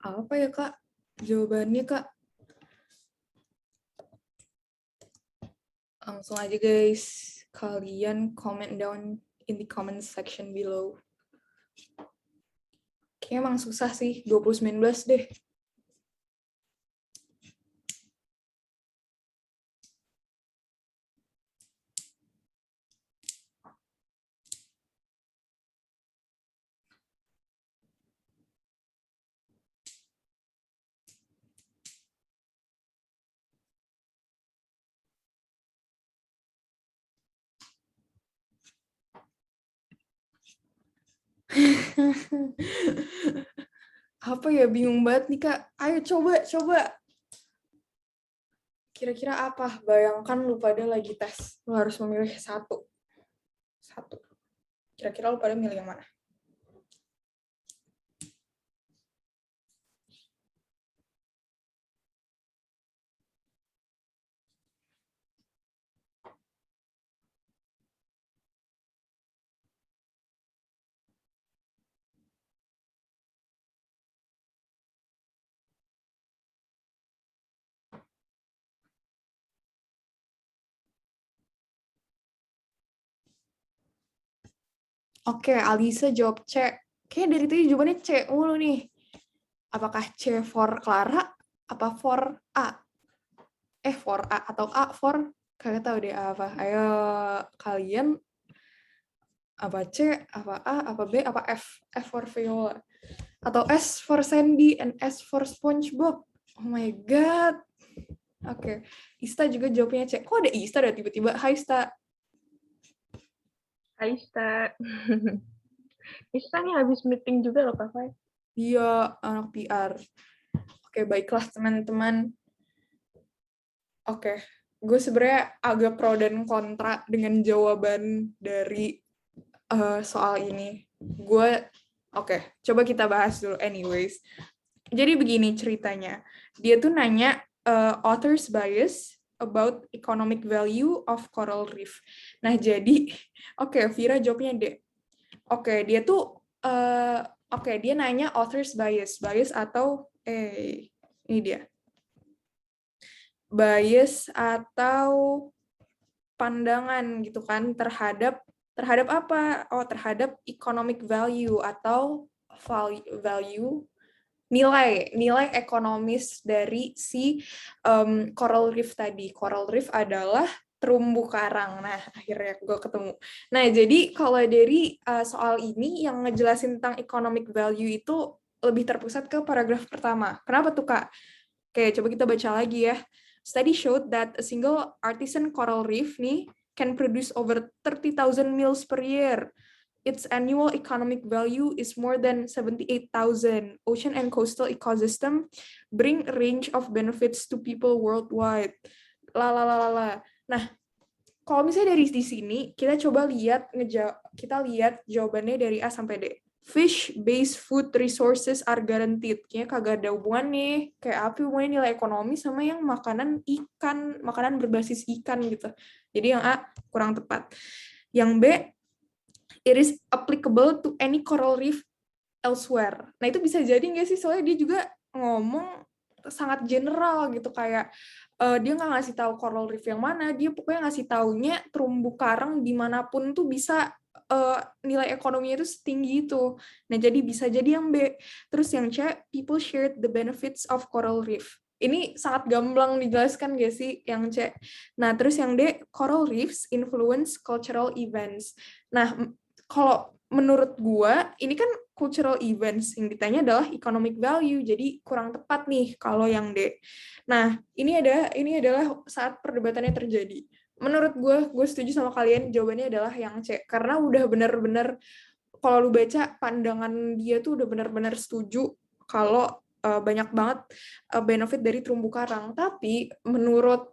S1: Apa ya, Kak? Jawabannya, Kak? Langsung aja, guys. Kalian comment down in the comment section below. Kayaknya emang susah sih, 2019 deh. Apa ya, bingung banget nih, Kak. Ayo coba. Kira-kira apa? Bayangkan lu pada lagi tes. Lu harus memilih satu. Kira-kira lu pada milih yang mana? Oke, Alisa jawab C. Kayaknya dari tadi jawabannya C mulu nih. Apakah C for Clara? Apa for A? For A atau A for? Kagak tahu deh apa. Ayo kalian, apa C, apa A, apa B, apa F? F for Viola. Atau S for Sandy and S for SpongeBob. Oh my god. Oke. Ista juga jawabnya C. Kok ada Ista ada tiba-tiba? Hai Ista.
S2: Hai, Ista. Ista nih habis meeting juga loh, Kak Fai.
S1: Iya, anak PR. Oke, baiklah teman-teman. Oke, gue sebenarnya agak pro dan kontra dengan jawaban dari soal ini. Oke, coba kita bahas dulu anyways. Jadi begini ceritanya. Dia tuh nanya author's bias about economic value of coral reef. Nah, jadi oke, Vira jawabnya deh. Oke, dia nanya author's bias. Bias atau ini dia. Bias atau pandangan gitu kan terhadap apa? Oh, terhadap economic value atau value nilai ekonomis dari si coral reef tadi. Coral reef adalah terumbu karang. Nah, akhirnya gue ketemu. Nah, jadi kalau dari soal ini yang ngejelasin tentang economic value itu lebih terpusat ke paragraf pertama. Kenapa tuh, Kak? Oke, coba kita baca lagi ya. Study showed that a single artisan coral reef nih can produce over 30,000 meals per year. Its annual economic value is more than 78,000. Ocean and coastal ecosystem bring a range of benefits to people worldwide. Nah, kalau misalnya dari di sini kita coba lihat jawabannya dari A sampai D. Fish-based food resources are guaranteed. Kayaknya kagak ada hubungan nih. Kayak apa hubungannya nilai ekonomi sama yang makanan ikan, makanan berbasis ikan gitu. Jadi yang A kurang tepat. Yang B, it is applicable to any coral reef elsewhere. Nah itu bisa jadi nggak sih? Soalnya dia juga ngomong sangat general gitu, kayak dia nggak ngasih tahu coral reef yang mana, dia pokoknya ngasih taunya terumbu karang dimanapun tuh bisa nilai ekonominya itu setinggi itu. Nah jadi bisa jadi yang B. Terus yang C, people shared the benefits of coral reef. Ini sangat gamblang dijelaskan gak sih yang C. Nah terus yang D, coral reefs influence cultural events. Nah kalau menurut gua ini kan cultural events, yang ditanya adalah economic value, jadi kurang tepat nih kalau yang D. Nah, ini adalah saat perdebatannya terjadi. Menurut gue setuju sama kalian, jawabannya adalah yang C, karena udah benar-benar kalau lu baca pandangan dia tuh udah benar-benar setuju kalau banyak banget benefit dari terumbu karang. Tapi menurut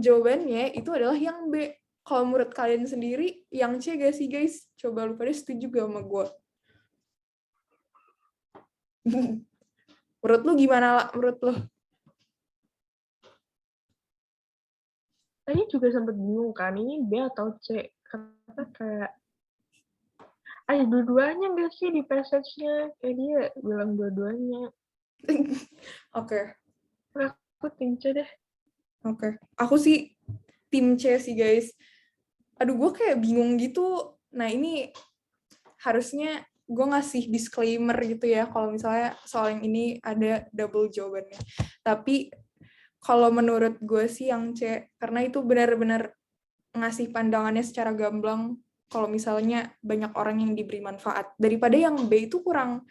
S1: jawabannya itu adalah yang B. Kalau menurut kalian sendiri, yang C gak sih guys? Coba lu pada setuju gak sama gue? Menurut lu gimana lah? Menurut lu?
S2: Tadi juga sempat bingung kan, ini B atau C? Karena kayak ada dua-duanya nggak sih di passage-nya? Kayak dia bilang dua-duanya.
S1: Oke.
S2: Aku tim C deh.
S1: Oke. Aku sih tim C sih guys. Aduh, gue kayak bingung gitu. Nah, ini harusnya gue ngasih disclaimer gitu ya, kalau misalnya soal yang ini ada double jawabannya. Tapi kalau menurut gue sih yang C, karena itu benar-benar ngasih pandangannya secara gamblang kalau misalnya banyak orang yang diberi manfaat. Daripada yang B itu kurang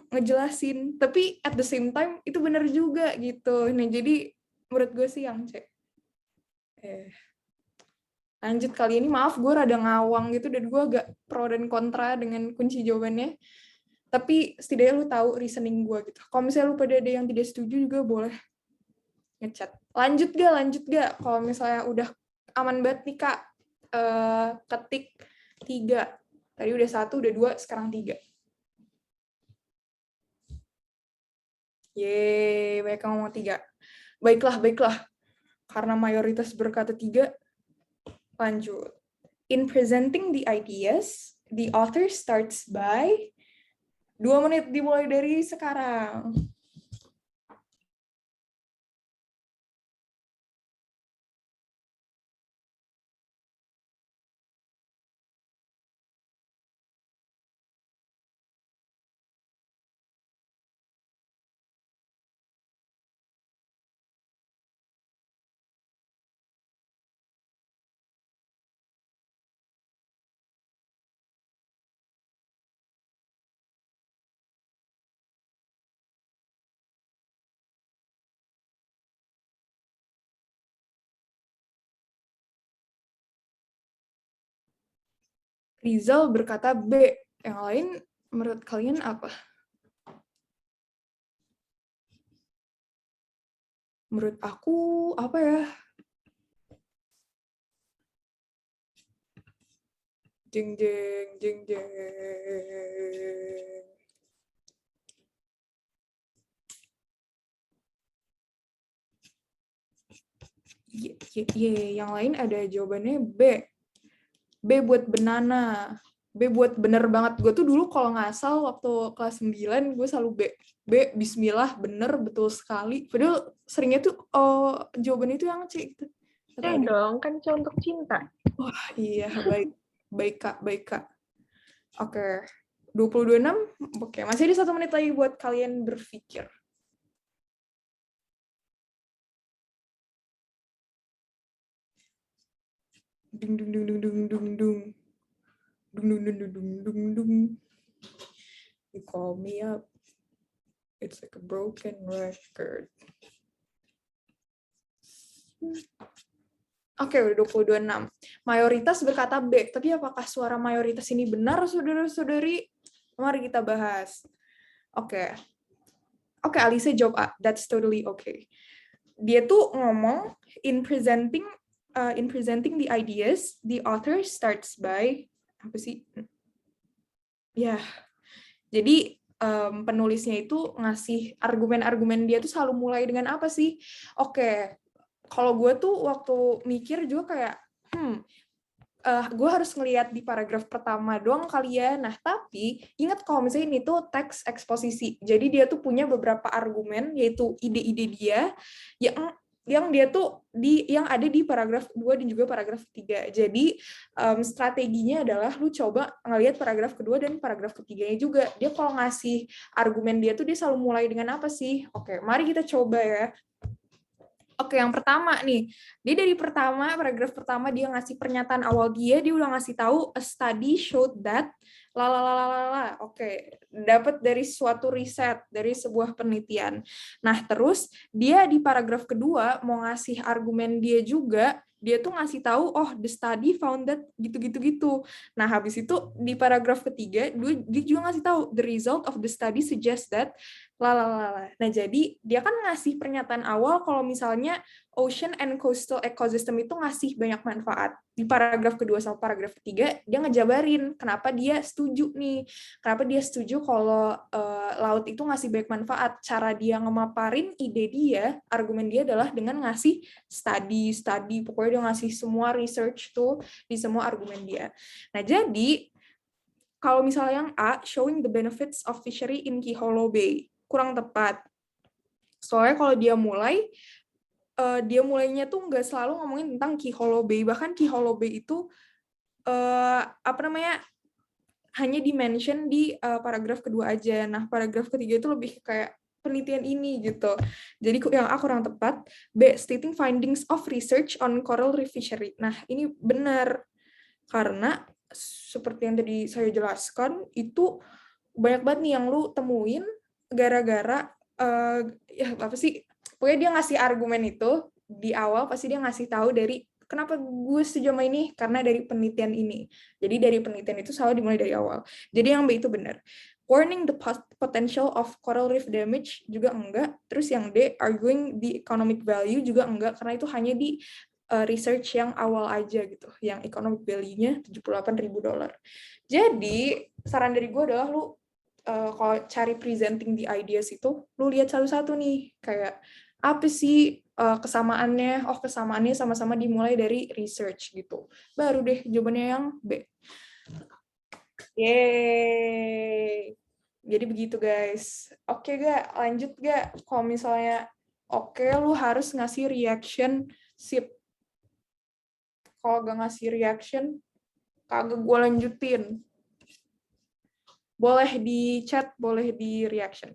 S1: ngejelasin, tapi at the same time itu benar juga gitu. Nah, jadi menurut gue sih yang C. Lanjut kali ini, maaf gue rada ngawang gitu dan gue agak pro dan kontra dengan kunci jawabannya. Tapi setidaknya lu tahu reasoning gue gitu. Kalau misalnya lu pada ada yang tidak setuju juga boleh ngechat. Lanjut gak? Kalau misalnya udah aman banget nih Kak, ketik 3. Tadi udah 1, udah 2, sekarang 3. Yeay, banyak yang ngomong 3. Baiklah. Karena mayoritas berkata 3, lanjut. In presenting the ideas, the author starts by 2 menit dimulai dari sekarang. Rizal berkata B. Yang lain menurut kalian apa? Menurut aku apa ya? Jeng jeng jeng jeng. Yang lain ada jawabannya B. B buat banana. B buat bener banget. Gue tuh dulu kalau ngasal waktu kelas 9, gue selalu B. B, bismillah, bener, betul sekali. Padahal seringnya tuh jawaban itu yang C. Gitu.
S2: Dong, kan C untuk cinta.
S1: Wah, iya, baik. Baik, Kak. Baik, Kak. Oke. 20.26. Oke, masih ada 1 menit lagi buat kalian berpikir. Dung dung dung dung dung dung dung. Dung dung dung dung dung dung. You call me up. It's like a broken record. Oke, udah 20.26. Mayoritas berkata B, tapi apakah suara mayoritas ini benar, saudara-saudari? Mari kita bahas. Oke, Alisa jawab A. That's totally okay. Dia tuh ngomong, in presenting the ideas, the author starts by, apa sih? Ya, jadi penulisnya itu ngasih argumen-argumen dia tuh selalu mulai dengan apa sih? Oke, kalau gue tuh waktu mikir juga kayak, gue harus ngelihat di paragraf pertama doang kali ya. Nah, tapi ingat kalau misalnya ini tuh teks eksposisi. Jadi dia tuh punya beberapa argumen, yaitu ide-ide dia yang dia tuh yang ada di paragraf 2 dan juga paragraf 3. Jadi strateginya adalah lu coba ngelihat paragraf kedua dan paragraf ketiganya juga. Dia kalau ngasih argumen dia tuh dia selalu mulai dengan apa sih? Oke, mari kita coba ya. Oke, yang pertama nih, dia dari paragraf pertama dia ngasih pernyataan awal dia udah ngasih tahu a study showed that lalalala. Oke, dapat dari suatu riset, dari sebuah penelitian. Nah, terus dia di paragraf kedua mau ngasih argumen dia juga, dia tuh ngasih tahu, oh, the study found that gitu-gitu-gitu. Nah, habis itu di paragraf ketiga, dia juga ngasih tahu, the result of the study suggests that lalalala. Nah, jadi dia kan ngasih pernyataan awal kalau misalnya ocean and coastal ecosystem itu ngasih banyak manfaat. Di paragraf kedua sama paragraf ketiga, dia ngejabarin kenapa dia setuju nih. Kenapa dia setuju kalau laut itu ngasih banyak manfaat. Cara dia ngemaparin ide dia, argumen dia adalah dengan ngasih study. Pokoknya dia ngasih semua research tuh di semua argumen dia. Nah, jadi kalau misalnya yang A, showing the benefits of fishery in Kiholo Bay, kurang tepat. Soalnya kalau dia mulainya tuh nggak selalu ngomongin tentang Kiholo Bay. Bahkan Kiholo Bay itu hanya di-mention di paragraf kedua aja. Nah, paragraf ketiga itu lebih kayak penelitian ini gitu. Jadi yang A kurang tepat. B, stating findings of research on coral reef fishery. Nah, ini benar. Karena seperti yang tadi saya jelaskan, itu banyak banget nih yang lu temuin gara-gara ya apa sih, pokoknya dia ngasih argumen itu di awal, pasti dia ngasih tahu dari kenapa gue setuju sama ini, karena dari penelitian ini. Jadi dari penelitian itu selalu dimulai dari awal. Jadi yang B itu benar. Warning the potential of coral reef damage juga enggak. Terus yang D, arguing the economic value juga enggak, karena itu hanya di research yang awal aja gitu, yang economic value-nya $78.000. Jadi saran dari gue adalah lu kalau cari presenting the ideas itu, lu lihat satu-satu nih, kayak apa sih kesamaannya? Oh, kesamaannya sama-sama dimulai dari research gitu. Baru deh jawabannya yang B. Yeay. Jadi begitu guys. Oke gak? Lanjut gak? Kalau misalnya oke, lu harus ngasih reaction sip. Kalau gak ngasih reaction, kagak gue lanjutin. Boleh di chat, boleh di reaction.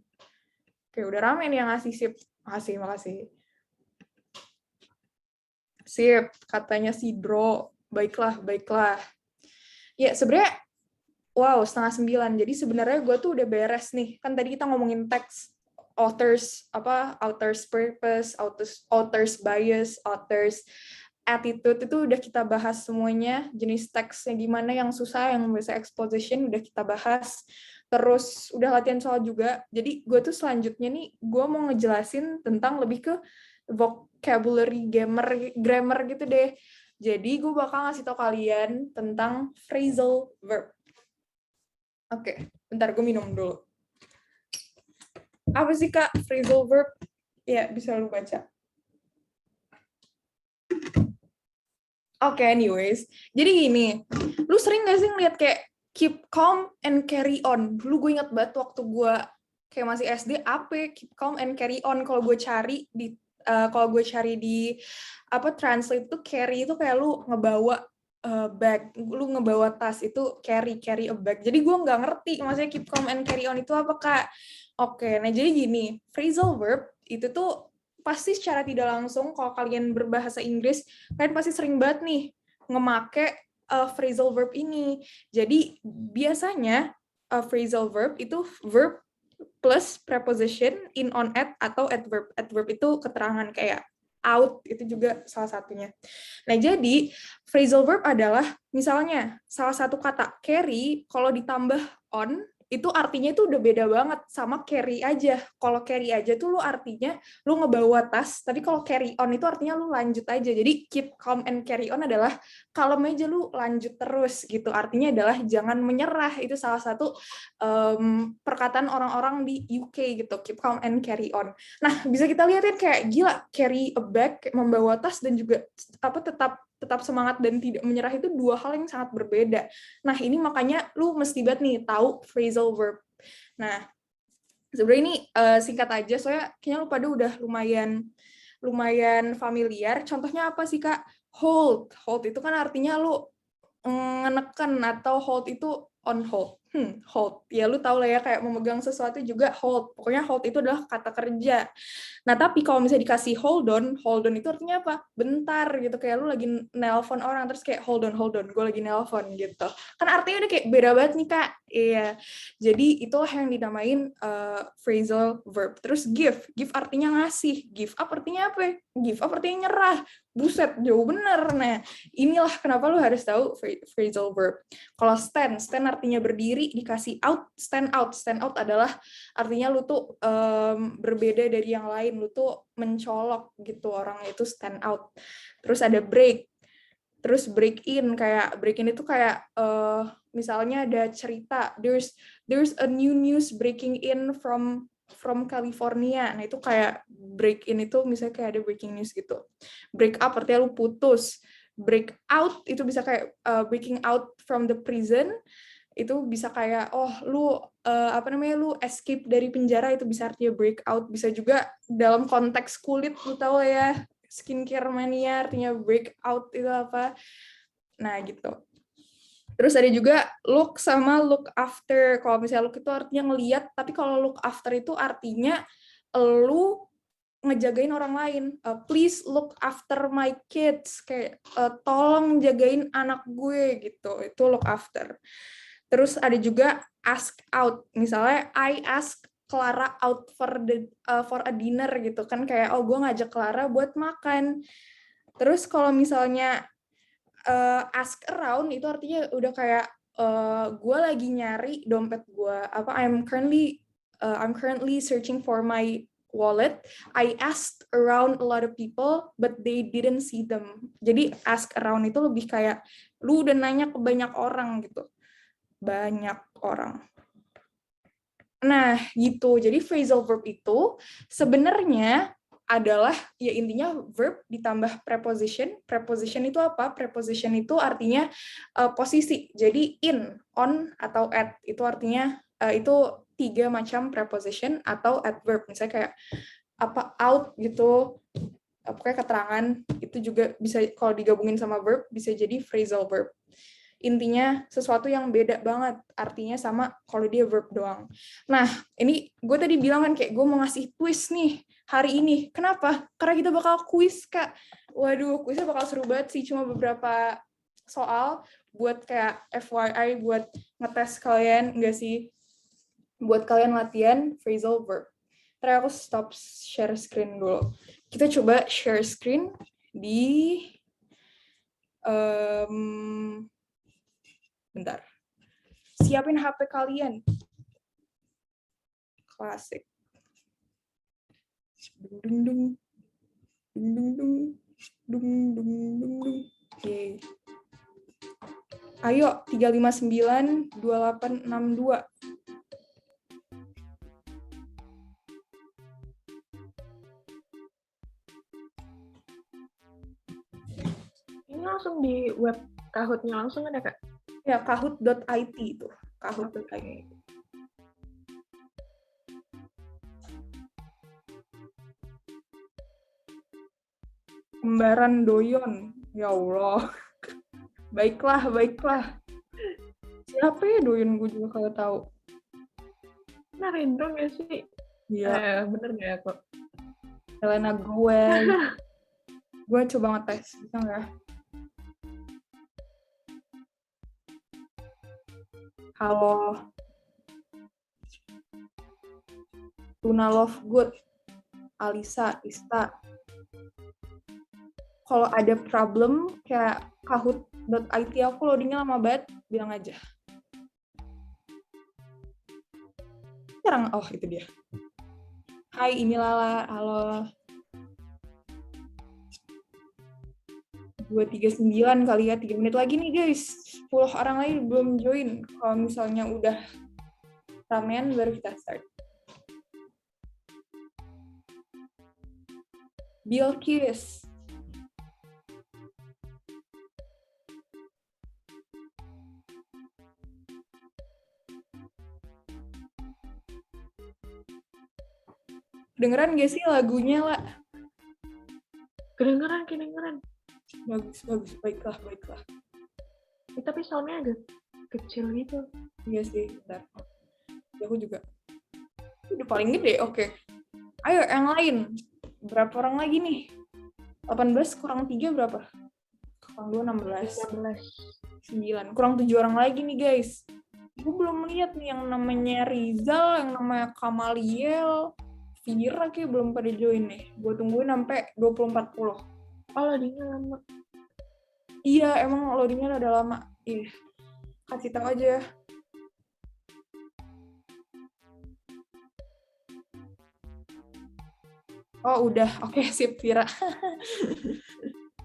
S1: Oke, udah rame nih yang ngasih sip. Makasih. Sip, katanya si Bro. Baiklah. Ya, sebenarnya, wow, 8:30. Jadi sebenarnya gue tuh udah beres nih. Kan tadi kita ngomongin teks, author's purpose, author's bias, author's attitude, itu udah kita bahas semuanya. Jenis teksnya gimana yang susah, yang biasa exposition udah kita bahas. Terus udah latihan soal juga. Jadi gue tuh selanjutnya nih, gue mau ngejelasin tentang lebih ke vocabulary, grammar gitu deh. Jadi gue bakal ngasih tau kalian tentang phrasal verb. Oke, bentar gue minum dulu. Apa sih Kak phrasal verb? Ya, bisa lu baca. Oke, anyways. Jadi gini, lu sering gak sih ngeliat kayak keep calm and carry on? Dulu gue ingat banget waktu gue kayak masih SD, apa keep calm and carry on. Kalau gue cari di apa translate tuh carry itu kayak lu ngebawa bag, lu ngebawa tas itu carry a bag. Jadi gue nggak ngerti maksudnya keep calm and carry on itu apa Kak. Oke, nah jadi gini, phrasal verb itu tuh pasti secara tidak langsung kalau kalian berbahasa Inggris, kalian pasti sering banget nih ngemake phrasal verb ini. Jadi biasanya phrasal verb itu verb plus preposition in, on, at, atau adverb. Adverb itu keterangan kayak out, itu juga salah satunya. Nah, jadi phrasal verb adalah misalnya salah satu kata carry kalau ditambah on itu artinya itu udah beda banget sama carry aja. Kalau carry aja tuh lu artinya lu ngebawa tas, tapi kalau carry on itu artinya lu lanjut aja. Jadi keep calm and carry on adalah kalem aja lu lanjut terus gitu. Artinya adalah jangan menyerah. Itu salah satu perkataan orang-orang di UK gitu, keep calm and carry on. Nah, bisa kita lihatin kayak gila carry a bag, membawa tas dan juga apa tetap semangat dan tidak menyerah itu dua hal yang sangat berbeda. Nah, ini makanya lu mesti banget nih tahu phrasal verb. Nah, sebenarnya ini singkat aja, soalnya kayaknya lu pada udah lumayan familiar. Contohnya apa sih, Kak? Hold. Hold itu kan artinya lu ngenekan, atau hold itu on hold. Hold. Ya lu tau lah ya, kayak memegang sesuatu juga hold. Pokoknya hold itu adalah kata kerja. Nah, tapi kalau misalnya dikasih hold on itu artinya apa? Bentar gitu, kayak lu lagi nelpon orang, terus kayak hold on, gue lagi nelpon gitu. Kan artinya udah kayak beda banget nih, Kak. Iya. Jadi itulah yang dinamain phrasal verb. Terus give artinya ngasih. Give up artinya apa? Give up artinya nyerah. Buset, jauh bener. Nah, inilah kenapa lu harus tahu phrasal verb. Kalau stand artinya berdiri, dikasih out, stand out. Stand out adalah artinya lu tuh berbeda dari yang lain, lu tuh mencolok gitu, orang itu stand out. Terus ada break. Terus break in itu kayak misalnya ada cerita, there's a new news breaking in from California. Nah, itu kayak break in itu misalnya kayak ada breaking news gitu. Break up artinya lu putus. Break out itu bisa kayak breaking out from the prison. Itu bisa kayak lu lu escape dari penjara, itu bisa artinya break out. Bisa juga dalam konteks kulit, lu tahu ya, skincare mania artinya break out itu apa. Nah, gitu. Terus ada juga look sama look after. Kalau misalnya look itu artinya ngelihat, tapi kalau look after itu artinya lu ngejagain orang lain. Please look after my kids. Kayak tolong jagain anak gue gitu. Itu look after. Terus ada juga ask out. Misalnya I ask Clara out for a dinner gitu kan, kayak gue ngajak Clara buat makan. Terus kalau misalnya ask around itu artinya udah kayak gue lagi nyari dompet gue, apa I'm currently searching for my wallet. I asked around a lot of people but they didn't see them. Jadi ask around itu lebih kayak lu udah nanya ke banyak orang gitu. Banyak orang. Nah, gitu. Jadi phrasal verb itu sebenarnya adalah ya intinya verb ditambah preposition. Preposition itu apa? Preposition itu artinya posisi. Jadi in, on, atau at. Itu artinya itu 3 macam preposition atau adverb. Misalnya kayak apa out gitu. Pokoknya keterangan itu juga bisa kalau digabungin sama verb bisa jadi phrasal verb. Intinya sesuatu yang beda banget artinya sama kalau dia verb doang. Nah, ini gue tadi bilang kan kayak gue mau ngasih twist nih hari ini. Kenapa? Karena kita bakal quiz, Kak. Waduh, quiznya bakal seru banget sih. Cuma beberapa soal buat kayak FYI, buat ngetes kalian. Enggak sih? Buat kalian latihan phrasal verb. Ntar aku stop share screen dulu. Kita coba share screen di bentar. Siapin HP kalian. Klasik. Dung dung dung dung dung dung dung dung. Oke. Ayo, 359-2862.
S2: Ini langsung di web Kahoot-nya langsung ada, Kak?
S1: Ya, kahoot.it itu. Kahoot.it. Kembaran Doyon. Ya Allah. Baiklah. Siapa ya Doyon, gue juga kalau tahu.
S2: Narendra nggak sih?
S1: Iya.
S2: Bener nggak ya kok?
S1: Selena Gomez. Gue coba ngetes, bisa nggak? Halo. Luna Lovegood. Alisa, Ista. Kalau ada problem kayak kahoot.it aku loadingnya lama banget, bilang aja. Sekarang, oh itu dia. Hai, ini Lala. Halo. 239 kali ya, 3 menit lagi nih guys. 10 orang lagi belum join. Kalau misalnya udah ramean baru kita start. Bilkis. Kedengeran gak sih lagunya, lah?
S2: Kedengeran.
S1: Bagus. Baiklah.
S2: Tapi soundnya agak kecil gitu.
S1: Iya sih, bentar. Ya, aku juga. Udah paling gede, oke. Ayo, yang lain. Berapa orang lagi nih? 18 kurang 3 berapa? Kurang 2, 16. 9. Kurang 7 orang lagi nih, guys. Gue belum lihat nih yang namanya Rizal, yang namanya Kamaliel, Vira kayak belum pada join nih. Gue tungguin sampai 20.40.
S2: Oh, loadingnya lama.
S1: Iya, emang loadingnya udah lama. Ih, kasih tahu aja ya. Oh, udah. Oke, sip, Vira.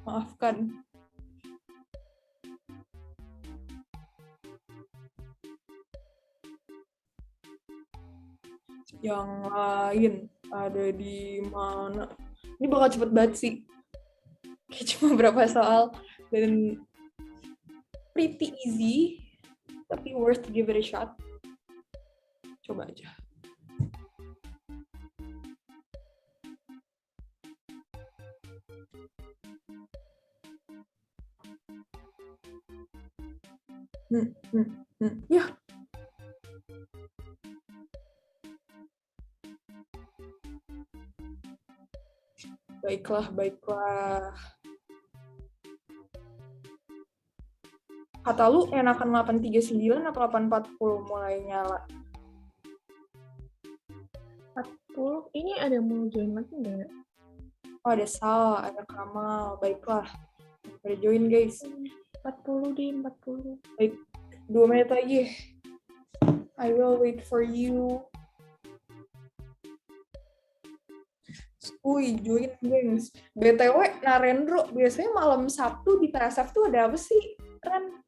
S1: Maafkan. Yang lain ada di mana? Ini bakal cepet banget sih. Kayak cuma berapa soal dan pretty easy, tapi worth to give it a shot. Coba aja. Ya. Baiklah. Kata lu enakan 839 atau 840 mulai nyala?
S2: 40, ini ada mau join lagi nggak?
S1: Oh, ada Sal, ada Kamal. Baiklah. Pada join, guys.
S2: 40 deh, 40.
S1: Baik, 2 menit lagi. I will wait for you. Join, guys. BTW, Narendro, biasanya malam Sabtu di TSF tuh ada apa sih? Ren?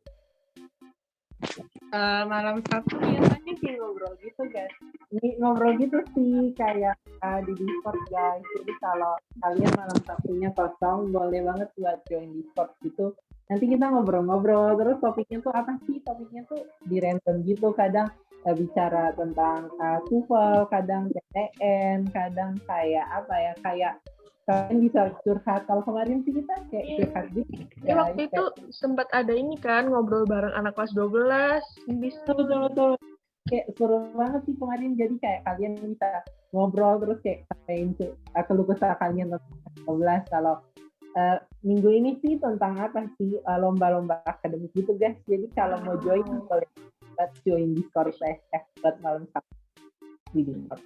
S3: Malam Sabtu biasanya sih ngobrol gitu guys. Ini ngobrol gitu sih kayak di Discord guys. Jadi kalau kalian malam Sabtunya kosong boleh banget buat join Discord gitu. Nanti kita ngobrol-ngobrol terus topiknya tuh apa sih? Topiknya tuh di random gitu. Kadang bicara tentang TOEFL, kadang PTN, kadang kayak apa ya? Kayak kalian bisa curhat. Kalau kemarin sih kita kayak curhat gitu.
S2: Ya, waktu itu sempat ada ini kan, ngobrol bareng anak kelas 12.
S3: Betul. Kayak seru banget sih kemarin. Jadi kayak kalian bisa ngobrol terus kayak sampein keluh kesah kalian tentang 12. Kalau minggu ini sih tentang apa sih? Lomba-lomba akademik gitu guys. Jadi kalau mau join boleh join Discord PSF buat malam Sabtu di Discord.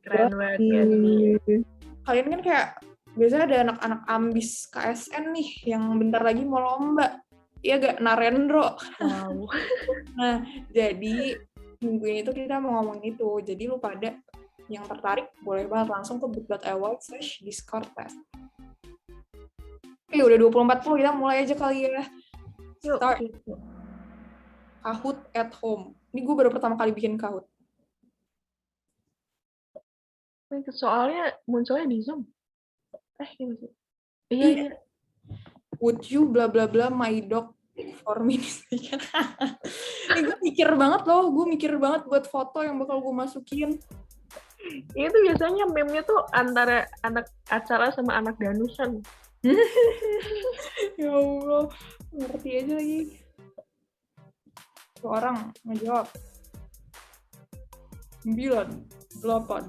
S2: Keren banget ya sih.
S1: Kalian kan kayak biasanya ada anak-anak ambis KSN nih yang bentar lagi mau lomba. Iya gak? Narendro.
S2: Wow.
S1: Nah, jadi minggu ini tuh kita mau ngomongin itu. Jadi lu pada yang tertarik boleh banget langsung ke bit.ly/discord test. Oke, udah 20.40, kita mulai aja kali ya.
S2: Yuk,
S1: Start.
S2: yuk.
S1: Kahoot at home. Ini gue baru pertama kali bikin Kahoot.
S2: Soalnya munculnya di Zoom. Gimana sih? Iya.
S1: Would you bla bla bla my dog for me this weekend? Ini gue mikir banget loh, gue mikir banget buat foto yang bakal gue masukin.
S2: Itu biasanya meme-nya tuh antara anak acara sama anak danusan.
S1: Ya Allah, ngerti aja lagi. Tuh orang ngejawab. 9, 8.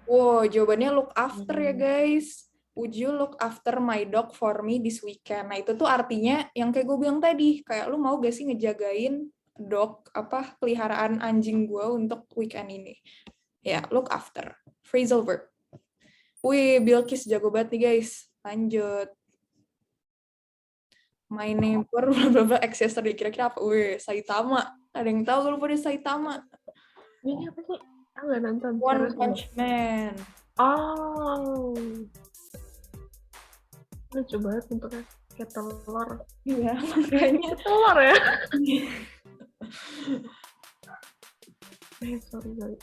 S1: Wow, jawabannya look after ya guys. Would you look after my dog for me this weekend? Nah itu tuh artinya yang kayak gue bilang tadi, kayak lu mau gak sih ngejagain dog peliharaan anjing gue untuk weekend ini? Ya, look after. Phrasal verb. Wih, Bilkis jago banget nih guys. Lanjut. My neighbor bla bla X yesterday, kira-kira apa? Wih, Saitama. Ada yang tahu kalau pada Saitama?
S2: Ini apa sih? Nggak nonton.
S1: One Punch Man.
S2: Oh. Lucu banget bentuknya kayak telur.
S1: Iya, makanya
S2: telur ya. Sorry.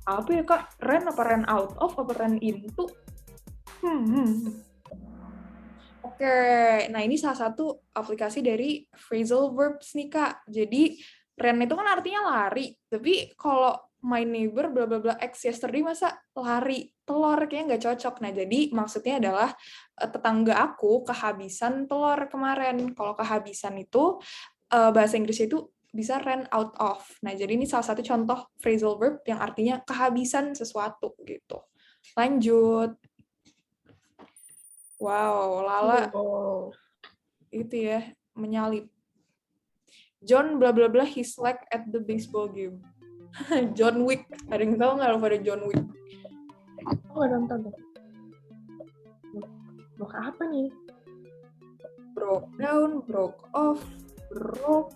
S1: Apa ya kak? Ran apa ran out of apa ran into? Oke, nah ini salah satu aplikasi dari phrasal verbs nih kak. Jadi ran itu kan artinya lari, tapi kalau my neighbor bla bla bla X yesterday masa lari telur, kayaknya nggak cocok. Nah jadi maksudnya adalah tetangga aku kehabisan telur kemarin. Kalau kehabisan itu bahasa Inggrisnya itu bisa ran out of. Nah jadi ini salah satu contoh phrasal verb yang artinya kehabisan sesuatu gitu. Lanjut. Wow, Lala itu ya menyalip. John bla bla bla his leg at the baseball game. John Wick. Ada yang tahu nggak lo pada John Wick?
S2: Aku nggak nonton. Broke apa nih?
S1: Broke down, broke off, broke.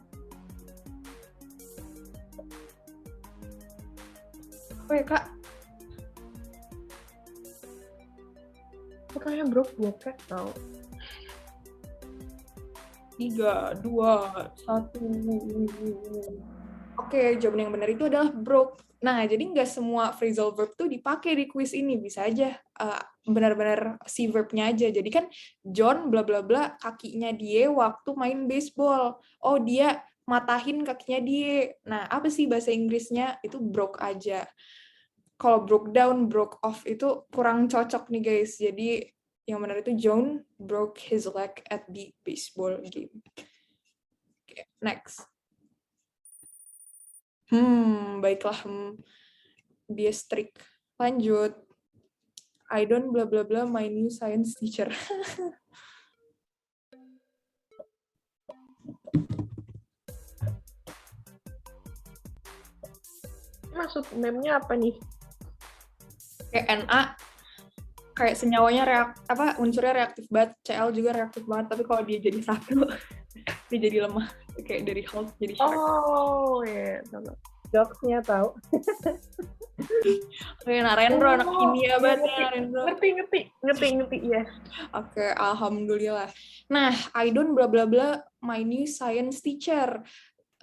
S1: Apa ya kak?
S2: Kayaknya broke tau.
S1: 3, 2, 1. Oke, jawaban yang benar itu adalah broke. Nah, jadi nggak semua phrasal verb tuh dipakai di quiz ini. Bisa aja benar-benar si verbnya aja. Jadi kan John bla bla bla kakinya dia waktu main baseball. Oh, dia matahin kakinya dia. Nah, apa sih bahasa Inggrisnya? Itu broke aja. Kalau broke down, broke off itu kurang cocok nih guys. Jadi yang benar itu John broke his leg at the baseball game. Okay, next. Baiklah. Dia strict. Lanjut. I don't bla bla bla my new science teacher.
S2: Maksud meme-nya apa nih?
S1: Kayak Na kayak senyawanya unsurnya reaktif banget, Cl juga reaktif banget, tapi kalau dia jadi satu dia jadi lemah, kayak dari Hulk jadi Shrek.
S2: Oh ya,
S3: jokesnya tahu.
S1: Oke, Narendra anak India banget ya Narendra.
S2: Ngerti ya.
S1: Oke, alhamdulillah. Nah, I don't bla bla bla my new science teacher.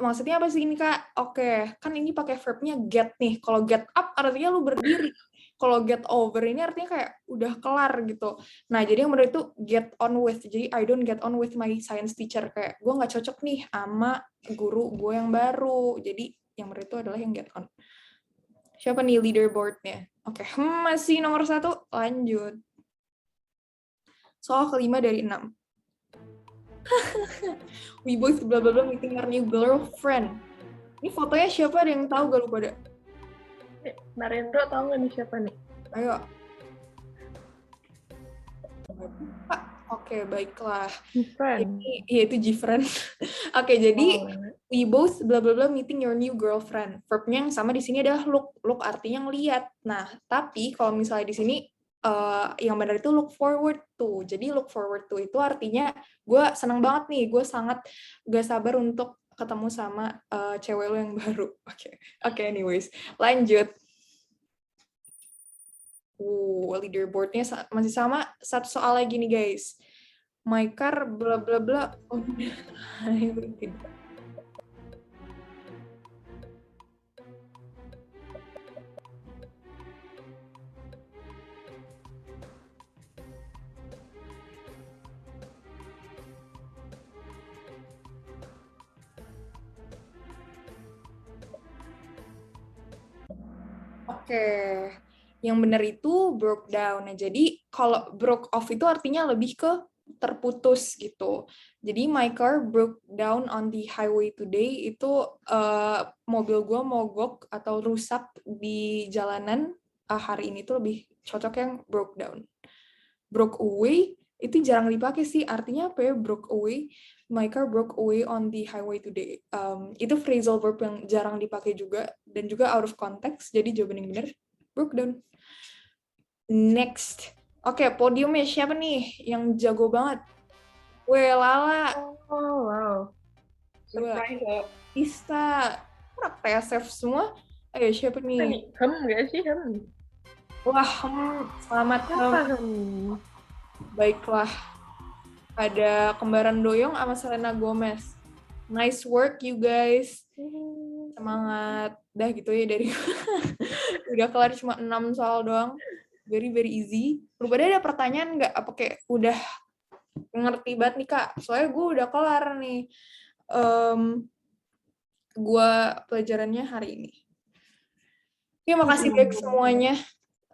S1: Maksudnya apa sih ini kak? Oke, kan ini pakai verbnya get nih. Kalau get up artinya lu berdiri. Kalau get over ini artinya kayak udah kelar gitu. Nah, jadi yang benar itu get on with. Jadi I don't get on with my science teacher. Kayak gue nggak cocok nih sama guru gue yang baru. Jadi yang benar itu adalah yang get on. Siapa nih leaderboardnya? Oke, masih nomor 1. Lanjut. Soal kelima dari 6. We both bla bla bla meeting our new girlfriend. Ini fotonya siapa? Ada yang tahu gak lu pada?
S2: Narendra tahu nggak nih siapa nih?
S1: Ayo. Oke, baiklah.
S2: G-friend.
S1: Iya, itu G-friend. Oke, jadi we both bla bla bla meeting your new girlfriend. Verbnya yang sama di sini adalah look. Look artinya ngelihat. Nah, tapi kalau misalnya di sini yang benar itu look forward to. Jadi look forward to itu artinya gue seneng banget nih, gue sangat gak sabar untuk ketemu sama cewek lu yang baru. Oke, anyways, lanjut. Leaderboardnya masih sama. Satu soal lagi nih guys. My car bla bla bla. Oh, tidak. Oke, yang benar itu broke down. Nah, jadi kalau broke off itu artinya lebih ke terputus gitu. Jadi my car broke down on the highway today itu mobil gue mogok atau rusak di jalanan hari ini tuh lebih cocok yang broke down. Broke away itu jarang dipakai sih. Artinya apa ya broke away? My car broke away on the highway today. Itu phrasal verb yang jarang dipakai juga dan juga out of context. Jadi jawaban yang benar broke down. Next. Oke, podiumnya siapa nih yang jago banget? Lala.
S2: Oh, wow.
S1: Dua.
S2: Surprise loh.
S1: Ista. Anak TSF semua. Ayo, siapa nih?
S2: Nggak sih?
S1: Wah, selamat. Baiklah. Ada kembaran Doyong sama Selena Gomez. Nice work, you guys. Semangat. Dah gitu ya dari udah kelar cuma 6 soal doang. Very, very easy. Lu pada ada pertanyaan nggak? Apa kayak udah ngerti banget nih, Kak? Soalnya gue udah kelar nih. Gue pelajarannya hari ini. Terima kasih baik semuanya.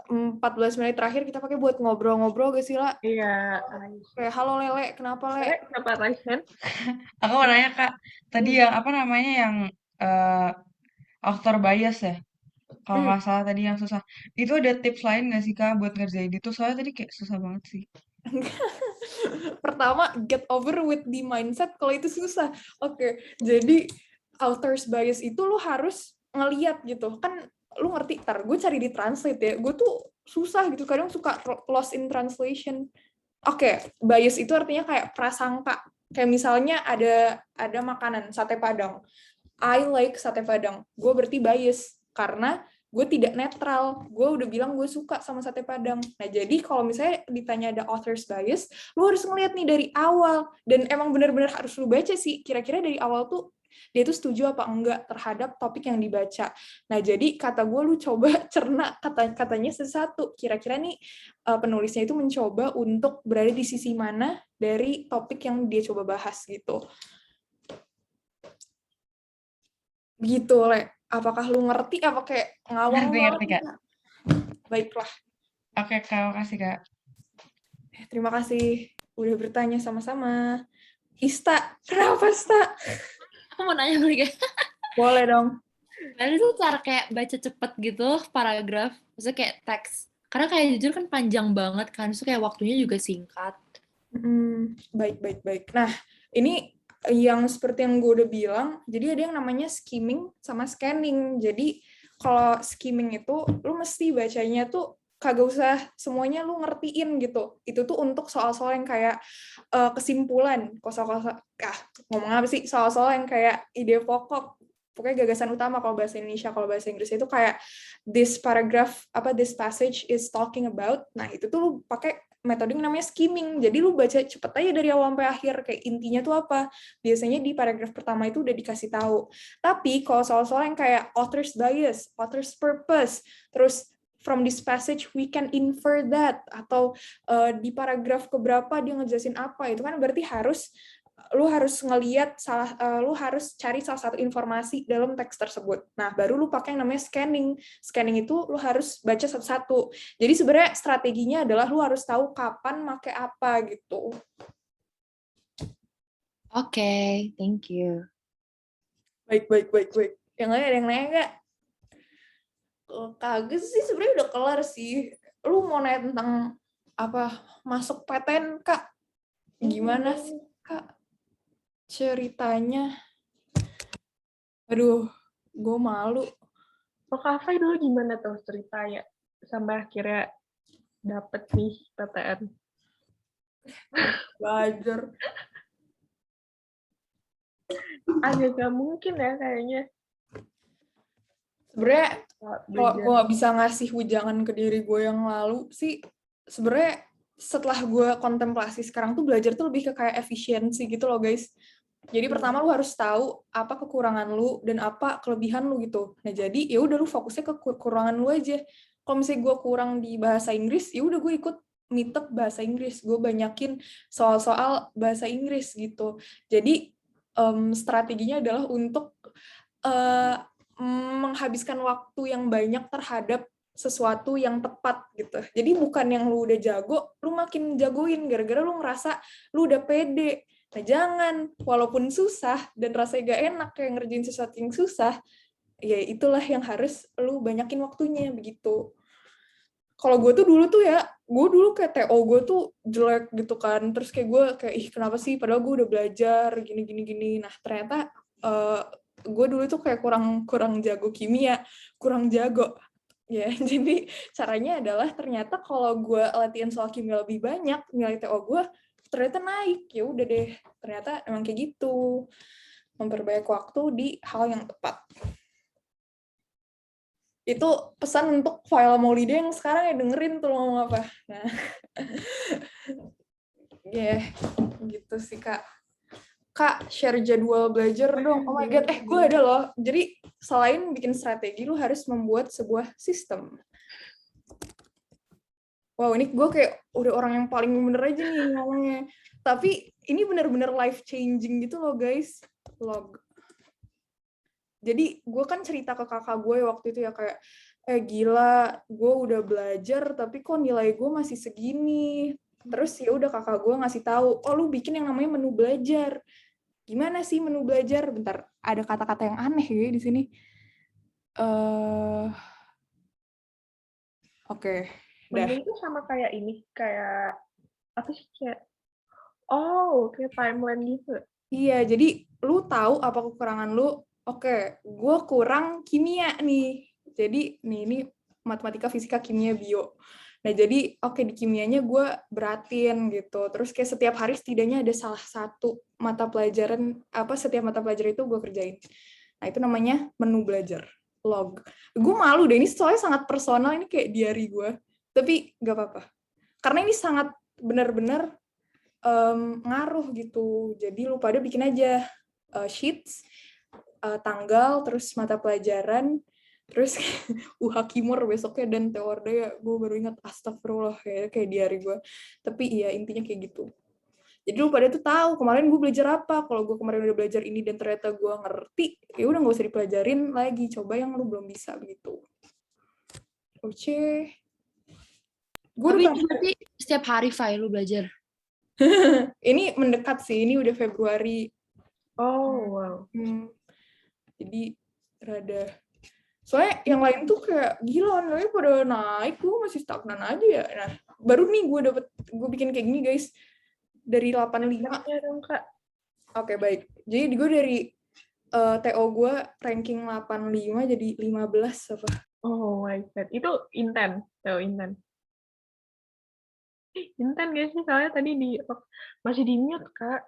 S1: 14 menit terakhir kita pakai buat ngobrol-ngobrol gak sih, La?
S2: Iya.
S1: Kayak, halo Lele, kenapa Le?
S2: Kenapa raise hand?
S4: Aku mau nanya Kak, tadi yang apa namanya yang author bias ya? Kalau nggak salah tadi yang susah. Itu ada tips lain nggak sih Kak buat ngerjain itu? Soalnya tadi kayak susah banget sih.
S1: Pertama, get over with the mindset kalau itu susah. Oke, jadi author's bias itu lu harus ngeliat gitu. Kan lu ngerti, gue cari di translate ya. Gue tuh susah gitu, kadang suka lost in translation. Oke, bias itu artinya kayak prasangka. Kayak misalnya ada makanan, sate Padang. I like sate Padang. Gue berarti bias karena gue tidak netral. Gue udah bilang gue suka sama sate Padang. Nah, jadi kalau misalnya ditanya ada author's bias, lu harus ngeliat nih dari awal. Dan emang benar-benar harus lu baca sih. Kira-kira dari awal tuh dia tuh setuju apa enggak terhadap topik yang dibaca. Nah, jadi kata gue lu coba cerna katanya satu. Kira-kira nih penulisnya itu mencoba untuk berada di sisi mana dari topik yang dia coba bahas gitu. Gitu, Le. Apakah lu ngerti apa kayak ngawang
S4: Ngerti Kak.
S1: Baiklah.
S4: Oke Kak, makasih Kak.
S1: Terima kasih udah bertanya sama-sama. Ista, kenapa Ista?
S5: Aku mau nanya lagi.
S1: Boleh dong.
S5: Lalu itu cara kayak baca cepet gitu paragraf, maksudnya kayak teks. Karena kayak jujur kan panjang banget kan, so kayak waktunya juga singkat.
S1: Baik. Nah, ini yang seperti yang gue udah bilang, jadi ada yang namanya skimming sama scanning. Jadi kalau skimming itu, lu mesti bacanya tuh kagak usah semuanya lu ngertiin gitu. Itu tuh untuk soal-soal yang kayak kesimpulan, ngomong apa sih? Soal-soal yang kayak ide pokok, pokoknya gagasan utama kalau bahasa Indonesia, kalau bahasa Inggris itu kayak this paragraph, this passage is talking about. Nah, itu tuh lu pakai metode yang namanya skimming. Jadi lu baca cepet aja dari awal sampai akhir, kayak intinya tuh apa. Biasanya di paragraf pertama itu udah dikasih tahu. Tapi kalau soal-soal yang kayak author's bias, author's purpose, terus from this passage we can infer that, atau di paragraf keberapa dia ngejelasin apa, itu kan berarti lu harus ngelihat lu harus cari salah satu informasi dalam teks tersebut. Nah, baru lu pakai yang namanya scanning. Scanning itu lu harus baca satu-satu. Jadi sebenarnya strateginya adalah lu harus tahu kapan pakai apa gitu.
S5: Oke, thank you.
S1: Baik. Yang lain ada yang nanya nggak? Kagak sih, sebenarnya udah kelar sih. Lu mau nanya tentang apa? Masuk PTN, Kak? Gimana sih, Kak? Ceritanya, aduh, gue malu.
S2: Cafe dulu gimana tuh ceritanya sampai akhirnya dapet nih PTN?
S1: Belajar.
S2: agak gak mungkin ya kayaknya
S1: Sebenarnya
S2: kalau
S1: kalau gue
S2: belajar.
S1: nggak bisa ngasih wejangan ke diri gue yang lalu sih, sebenarnya setelah gue kontemplasi sekarang tuh belajar tuh lebih ke kayak efisiensi gitu loh guys. Jadi pertama lu harus tahu apa kekurangan lu dan apa kelebihan lu gitu. Nah jadi ya udah lu fokusnya ke kekurangan lu aja. Kalau misalnya gue kurang di bahasa Inggris, ya udah gue ikut meetup bahasa Inggris. Gue banyakin soal-soal bahasa Inggris gitu. Jadi strateginya adalah untuk eh, menghabiskan waktu yang banyak terhadap sesuatu yang tepat gitu. Jadi bukan yang lu udah jago, lu makin jagoin gara-gara lu ngerasa lu udah pede. Nah jangan, walaupun susah dan rasanya gak enak kayak ngerjain sesuatu yang susah, ya itulah yang harus lu banyakin waktunya begitu. Kalau gue tuh dulu tuh ya, gue dulu kayak TO gue tuh jelek gitu kan, terus kayak gue kayak ih kenapa sih, padahal gue udah belajar gini. Nah ternyata gue dulu tuh kayak kurang jago kimia, kurang jago ya. Jadi caranya adalah ternyata kalau gue latihan soal kimia lebih banyak, nilai TO gue ternyata naik. Ya udah deh, ternyata emang kayak gitu, memperbanyak waktu di hal yang tepat. Itu pesan untuk file Maulida yang sekarang ya, dengerin tuh lo ngomong apa. Nah, ya gitu sih Kak. Kak, share jadwal belajar dong. Oh my God, gue ada loh. Jadi, selain bikin strategi, lu harus membuat sebuah sistem. Wow, ini gue kayak udah orang yang paling bener aja nih ngomongnya. Tapi, ini bener-bener life-changing gitu loh, guys. Log. Jadi, gue kan cerita ke kakak gue waktu itu ya, kayak, gila, gue udah belajar, tapi kok nilai gue masih segini. Terus ya udah kakak gue ngasih tahu, oh lu bikin yang namanya menu belajar. Gimana sih menu belajar? Bentar, ada kata-kata yang aneh ya di sini. Oke, dah.
S2: Menu itu sama kayak ini, kayak apa sih kayak kayak timeline gitu.
S1: Iya, jadi lu tahu apa kekurangan lu. Oke, gue kurang kimia nih. Jadi ini matematika, fisika, kimia, bio. Nah, jadi oke di kimianya gue beratin gitu. Terus kayak setiap hari setidaknya ada salah satu mata pelajaran, setiap mata pelajaran itu gue kerjain. Nah, itu namanya menu belajar. Log. Gue malu deh, ini soalnya sangat personal, ini kayak diary gue. Tapi gak apa-apa. Karena ini sangat benar-benar ngaruh gitu. Jadi lu pada bikin aja sheets, tanggal, terus mata pelajaran, terus Hakimur besoknya dan Teordaya. Gue baru ingat, astagfirullah, kayak diary gue. Tapi iya, intinya kayak gitu. Jadi lu pada tuh tahu kemarin gue belajar apa. Kalau gue kemarin udah belajar ini dan ternyata gue ngerti, ya udah nggak usah dipelajarin lagi. Coba yang lu belum bisa begitu. Oke. Gue
S5: Tapi
S1: udah
S5: berarti setiap hari file lu belajar.
S1: ini mendekat sih. Ini udah Februari.
S2: Oh, wow.
S1: Jadi rada. Soalnya yang lain tuh kayak gila nilainya pada naik, gue masih stagnan aja ya. Nah, baru nih gue bikin kayak gini guys. Dari 85.
S2: Ya dong, Kak.
S1: Oke, baik. Jadi gue dari TO gue ranking 85 jadi 15 apa.
S2: Oh my God. Itu inten. Inten. Inten gak sih? Soalnya tadi masih di mute, Kak.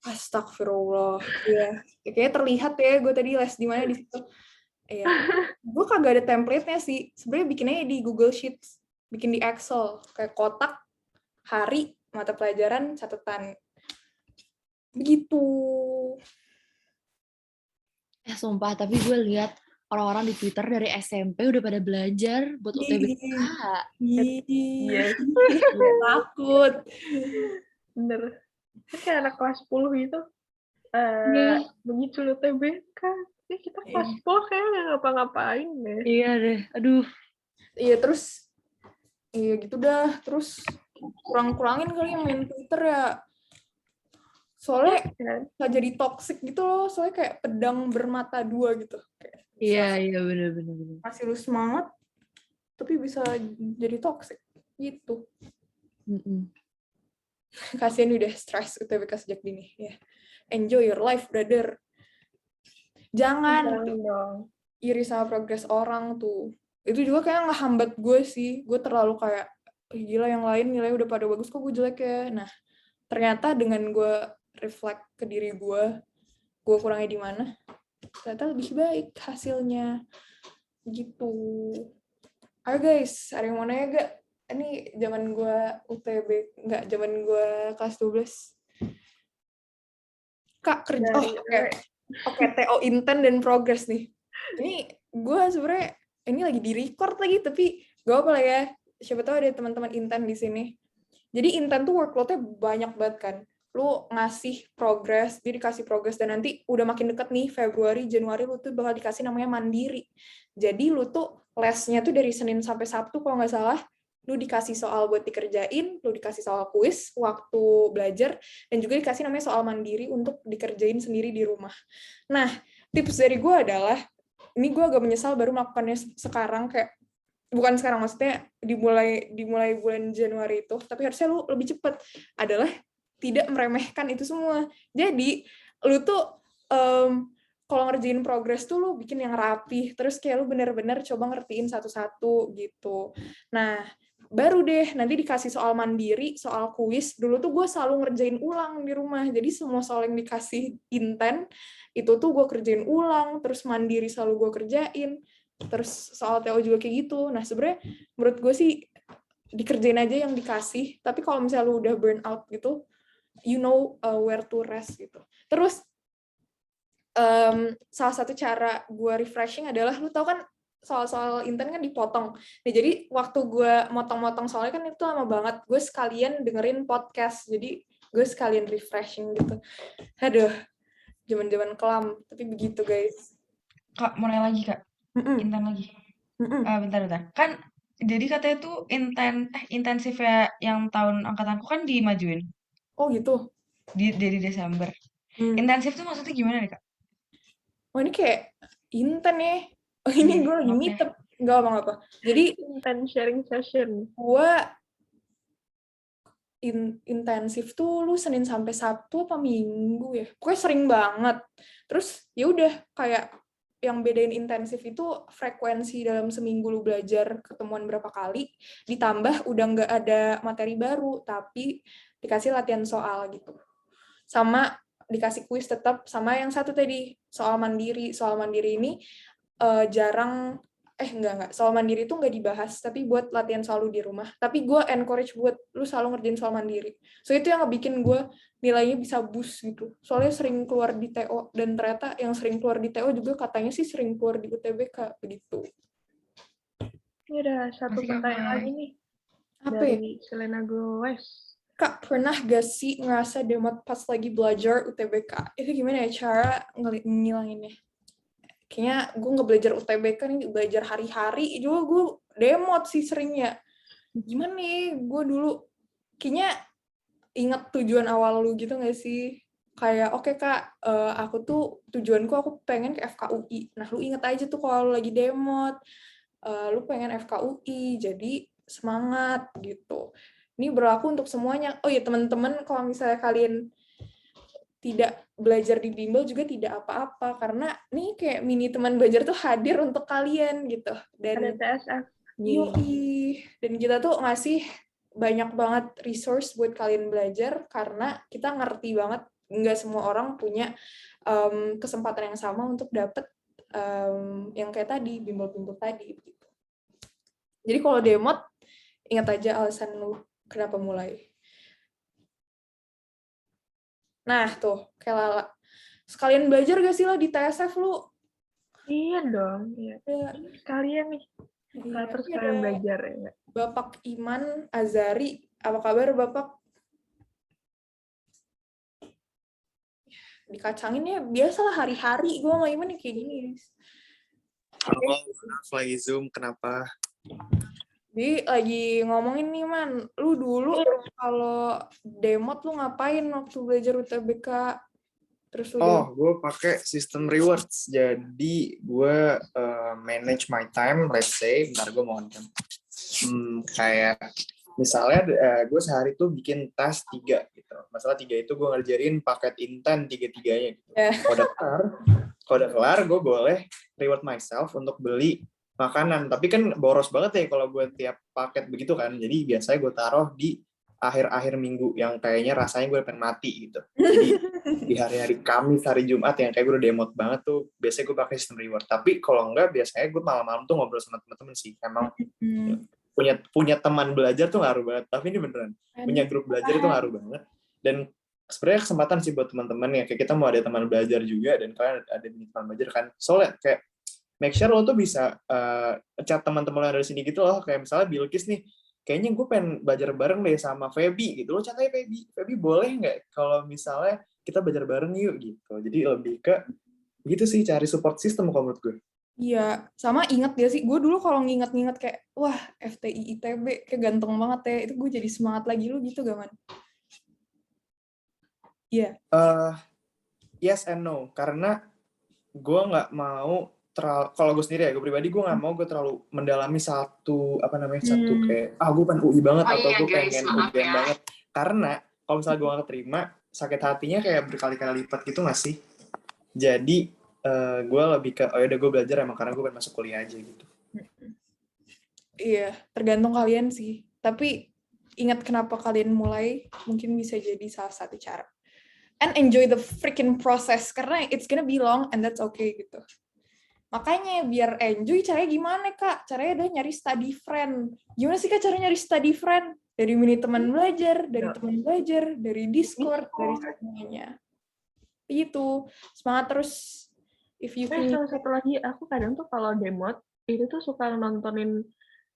S1: Astagfirullah. Iya. Ya, kayaknya terlihat ya gue tadi les di mana di situ. Iya. Gue kagak ada template-nya sih. Sebenarnya bikinnya di Google Sheets. Bikin di Excel. Kayak kotak, hari, mata pelajaran, catatan. Begitu.
S5: Sumpah, tapi gue lihat orang-orang di Twitter dari SMP udah pada belajar buat UTBK.
S2: Iya.
S1: Takut.
S2: Bener. Kan kayak anak kelas 10 gitu. Begitu UTBK. Ya kita kelas 10 kayaknya nggak ngapa-ngapain deh.
S5: Iya deh, aduh.
S1: Iya, terus iya gitu dah. Terus kurang-kurangin kali yang main Twitter ya. Soalnya nggak jadi toxic gitu loh. Soalnya kayak pedang bermata dua gitu.
S5: Iya, bener-bener.
S1: Masih lu semangat, tapi bisa jadi toxic gitu. Kasian udah stres UTBK sejak dini. Ya. Enjoy your life, brother. Jangan iri sama progres orang tuh. Itu juga kayak ngehambat gue sih. Gue terlalu kayak, gila yang lain nilai udah pada bagus, kok gue jelek ya. Nah, ternyata dengan gue reflect ke diri gue, gue kurangnya di mana, ternyata lebih baik hasilnya gitu. Ayo guys, ada yang mau nanya gak? Ini zaman gue UTB, enggak, zaman gue kelas 12. Kak, kerja, oke, TO Inten dan Progress nih. Ini gue sebenarnya, ini lagi di-record lagi, tapi gak apa lah ya, siapa tahu ada teman-teman Inten di sini. Jadi Inten tuh workload-nya banyak banget kan. Lu ngasih progress, dia dikasih progress, dan nanti udah makin deket nih, Februari, Januari, lu tuh bakal dikasih namanya mandiri. Jadi lu tuh lesnya tuh dari Senin sampai Sabtu kalau nggak salah, lu dikasih soal buat dikerjain, lu dikasih soal kuis waktu belajar, dan juga dikasih namanya soal mandiri untuk dikerjain sendiri di rumah. Nah, tips dari gue adalah, ini gue agak menyesal baru melakukannya sekarang, kayak bukan sekarang, maksudnya dimulai bulan Januari itu, tapi harusnya lu lebih cepat, adalah tidak meremehkan itu semua. Jadi lu tuh kalau ngerjain progress tuh lu bikin yang rapih, terus kayak lu bener-bener coba ngertiin satu-satu gitu. Nah, baru deh nanti dikasih soal mandiri, soal kuis. Dulu tuh gue selalu ngerjain ulang di rumah, jadi semua soal yang dikasih Inten itu tuh gue kerjain ulang, terus mandiri selalu gue kerjain, terus soal TO juga kayak gitu. Nah, sebenarnya menurut gue sih dikerjain aja yang dikasih, tapi kalau misalnya lu udah burn out gitu, you know where to rest gitu. Terus salah satu cara gue refreshing adalah, lu tau kan soal-soal Inten kan dipotong. Nah, jadi waktu gue motong-motong soalnya kan itu lama banget, gue sekalian dengerin podcast, jadi gue sekalian refreshing gitu. Aduh, zaman-zaman kelam, tapi begitu guys.
S4: Kak, mau nanya lagi Kak. Inten lagi. Bentar. Kan jadi katanya tuh intensifnya yang tahun angkatanku kan dimajuin.
S1: Oh gitu.
S4: Dari Desember. Intensif tuh maksudnya gimana nih Kak?
S1: Oh ini kayak Inten ya. Oh ini gue lagi meetup. Enggak apa-apa. Jadi
S2: Inten sharing session.
S1: Gue intensif tuh lu Senin sampai Sabtu apa Minggu ya? Pokoknya sering banget. Terus ya udah kayak yang bedain intensif itu frekuensi dalam seminggu lu belajar ketemuan berapa kali, ditambah udah nggak ada materi baru, tapi dikasih latihan soal gitu. Sama dikasih kuis tetap, sama yang satu tadi, soal mandiri. Soal mandiri ini jarang, enggak, soal mandiri itu nggak dibahas, tapi buat latihan selalu di rumah. Tapi gue encourage buat lu selalu ngerjain soal mandiri. So itu yang ngebikin gue nilainya bisa boost gitu. Soalnya sering keluar di TO, dan ternyata yang sering keluar di TO juga katanya sih sering keluar di UTBK, begitu.
S2: Ini ada satu pertanyaan lagi nih.
S1: Apa
S2: dari Selena Gomez.
S1: Kak, pernah gak sih ngerasa demot pas lagi belajar UTBK? Itu gimana ya cara ngilanginnya? Kayaknya gue nggak belajar UTBK nih, belajar hari-hari juga gue demot sih seringnya. Gimana nih, gue dulu kayaknya inget tujuan awal lu gitu gak sih? Kayak, oke Kak, aku tuh tujuanku aku pengen ke FKUI. Nah, lu inget aja tuh kalau lu lagi demot, lu pengen FKUI, jadi semangat gitu. Ini berlaku untuk semuanya. Oh ya teman-teman, kalau misalnya kalian tidak belajar di bimbel juga tidak apa-apa, karena nih kayak mini teman belajar tuh hadir untuk kalian gitu. Dan
S2: ada TSF.
S1: Dan kita tuh ngasih banyak banget resource buat kalian belajar, karena kita ngerti banget nggak semua orang punya kesempatan yang sama untuk dapet yang kayak tadi, bimbel-bimbel tadi gitu. Jadi kalau demot, ingat aja alasan lu kenapa mulai. Nah, tuh, kayak Lala. Sekalian belajar gak sih lo di TSF lu?
S2: Iya dong. Iya. Sekalian nih. Terus sekalian belajar ya.
S1: Bapak Iman Azari, apa kabar Bapak? Dikacangin ya, biasalah hari-hari gue sama Iman kayak gini.
S6: Halo, lagi Zoom, kenapa?
S1: Jadi lagi ngomongin nih Man, lu dulu kalau demot lu ngapain waktu belajar UTBK? Terus
S6: gue pakai sistem rewards. Jadi gue manage my time, let's say, bentar gue mau ngomong. Kayak misalnya gue sehari tuh bikin task 3 gitu. Masalah 3 itu gue ngerjain paket Inten 3-3-nya gitu. Kalau udah kelar, gue boleh reward myself untuk beli makanan. Tapi kan boros banget ya kalau gue tiap paket begitu kan. Jadi biasanya gue taruh di akhir-akhir minggu yang kayaknya rasanya gue pengen mati gitu. Jadi di hari-hari Kamis, hari Jumat yang kayak gue udah demot banget tuh, biasanya gue pakai sistem reward. Tapi kalau enggak, biasanya gue malam-malam tuh ngobrol sama teman-teman sih. Emang punya teman belajar tuh ngaruh banget. Tapi ini beneran, punya grup belajar itu ngaruh banget. Dan sebenarnya kesempatan sih buat teman-teman ya, kayak kita mau ada teman belajar juga, dan kalian ada teman belajar kan. Soalnya kayak make sure lo tuh bisa chat teman-teman yang dari sini gitu loh. Kayak misalnya Bilkis nih, kayaknya gue pengen belajar bareng deh sama Feby gitu. Lo chat aja Feby boleh nggak kalau misalnya kita belajar bareng yuk gitu. Jadi lebih ke gitu sih, cari support system kalau menurut gue.
S1: Iya, sama inget ya sih, gue dulu kalau nginget-nginget kayak, wah FTI ITB kayak ganteng banget ya, itu gue jadi semangat lagi. Lu gitu gak, Man? Iya.
S6: Yes and no, karena gue nggak mau kalau gue sendiri ya, gue pribadi gue nggak mau gue terlalu mendalami satu kayak gue pengen UI banget atau gue pengen UGM banget, karena kalau misalnya gue nggak terima, sakit hatinya kayak berkali-kali lipat gitu nggak sih. Jadi gue lebih ke udah gue belajar emang karena gue pengen masuk kuliah aja gitu.
S1: Iya, tergantung kalian sih. Tapi ingat kenapa kalian mulai, mungkin bisa jadi salah satu cara. And enjoy the freaking process, karena it's gonna be long and that's okay gitu. Makanya biar enjoy, caranya gimana Kak? Caranya udah nyari study friend. Gimana sih Kak cara nyari study friend? Dari mini teman belajar, dari Discord, dari semuanya. Gitu. Semangat terus. If you
S2: Salah satu lagi, aku kadang tuh kalau demot, itu tuh suka nontonin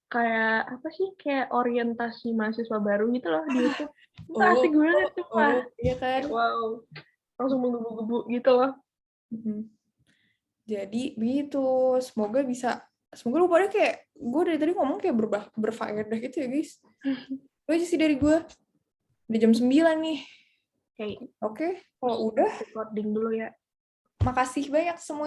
S2: kayak apa sih, kayak orientasi mahasiswa baru gitu loh di YouTube. Itu asik banget tuh,
S1: iya kan?
S2: Wow. Langsung menggebu-gebu gitu loh.
S1: Jadi begitu, semoga lu pada kayak, gue dari tadi ngomong kayak berfaedah gitu ya guys. Itu aja sih dari gue. Udah jam 9 nih. Oke, kalau udah,
S2: recording dulu ya.
S1: makasih banyak semua.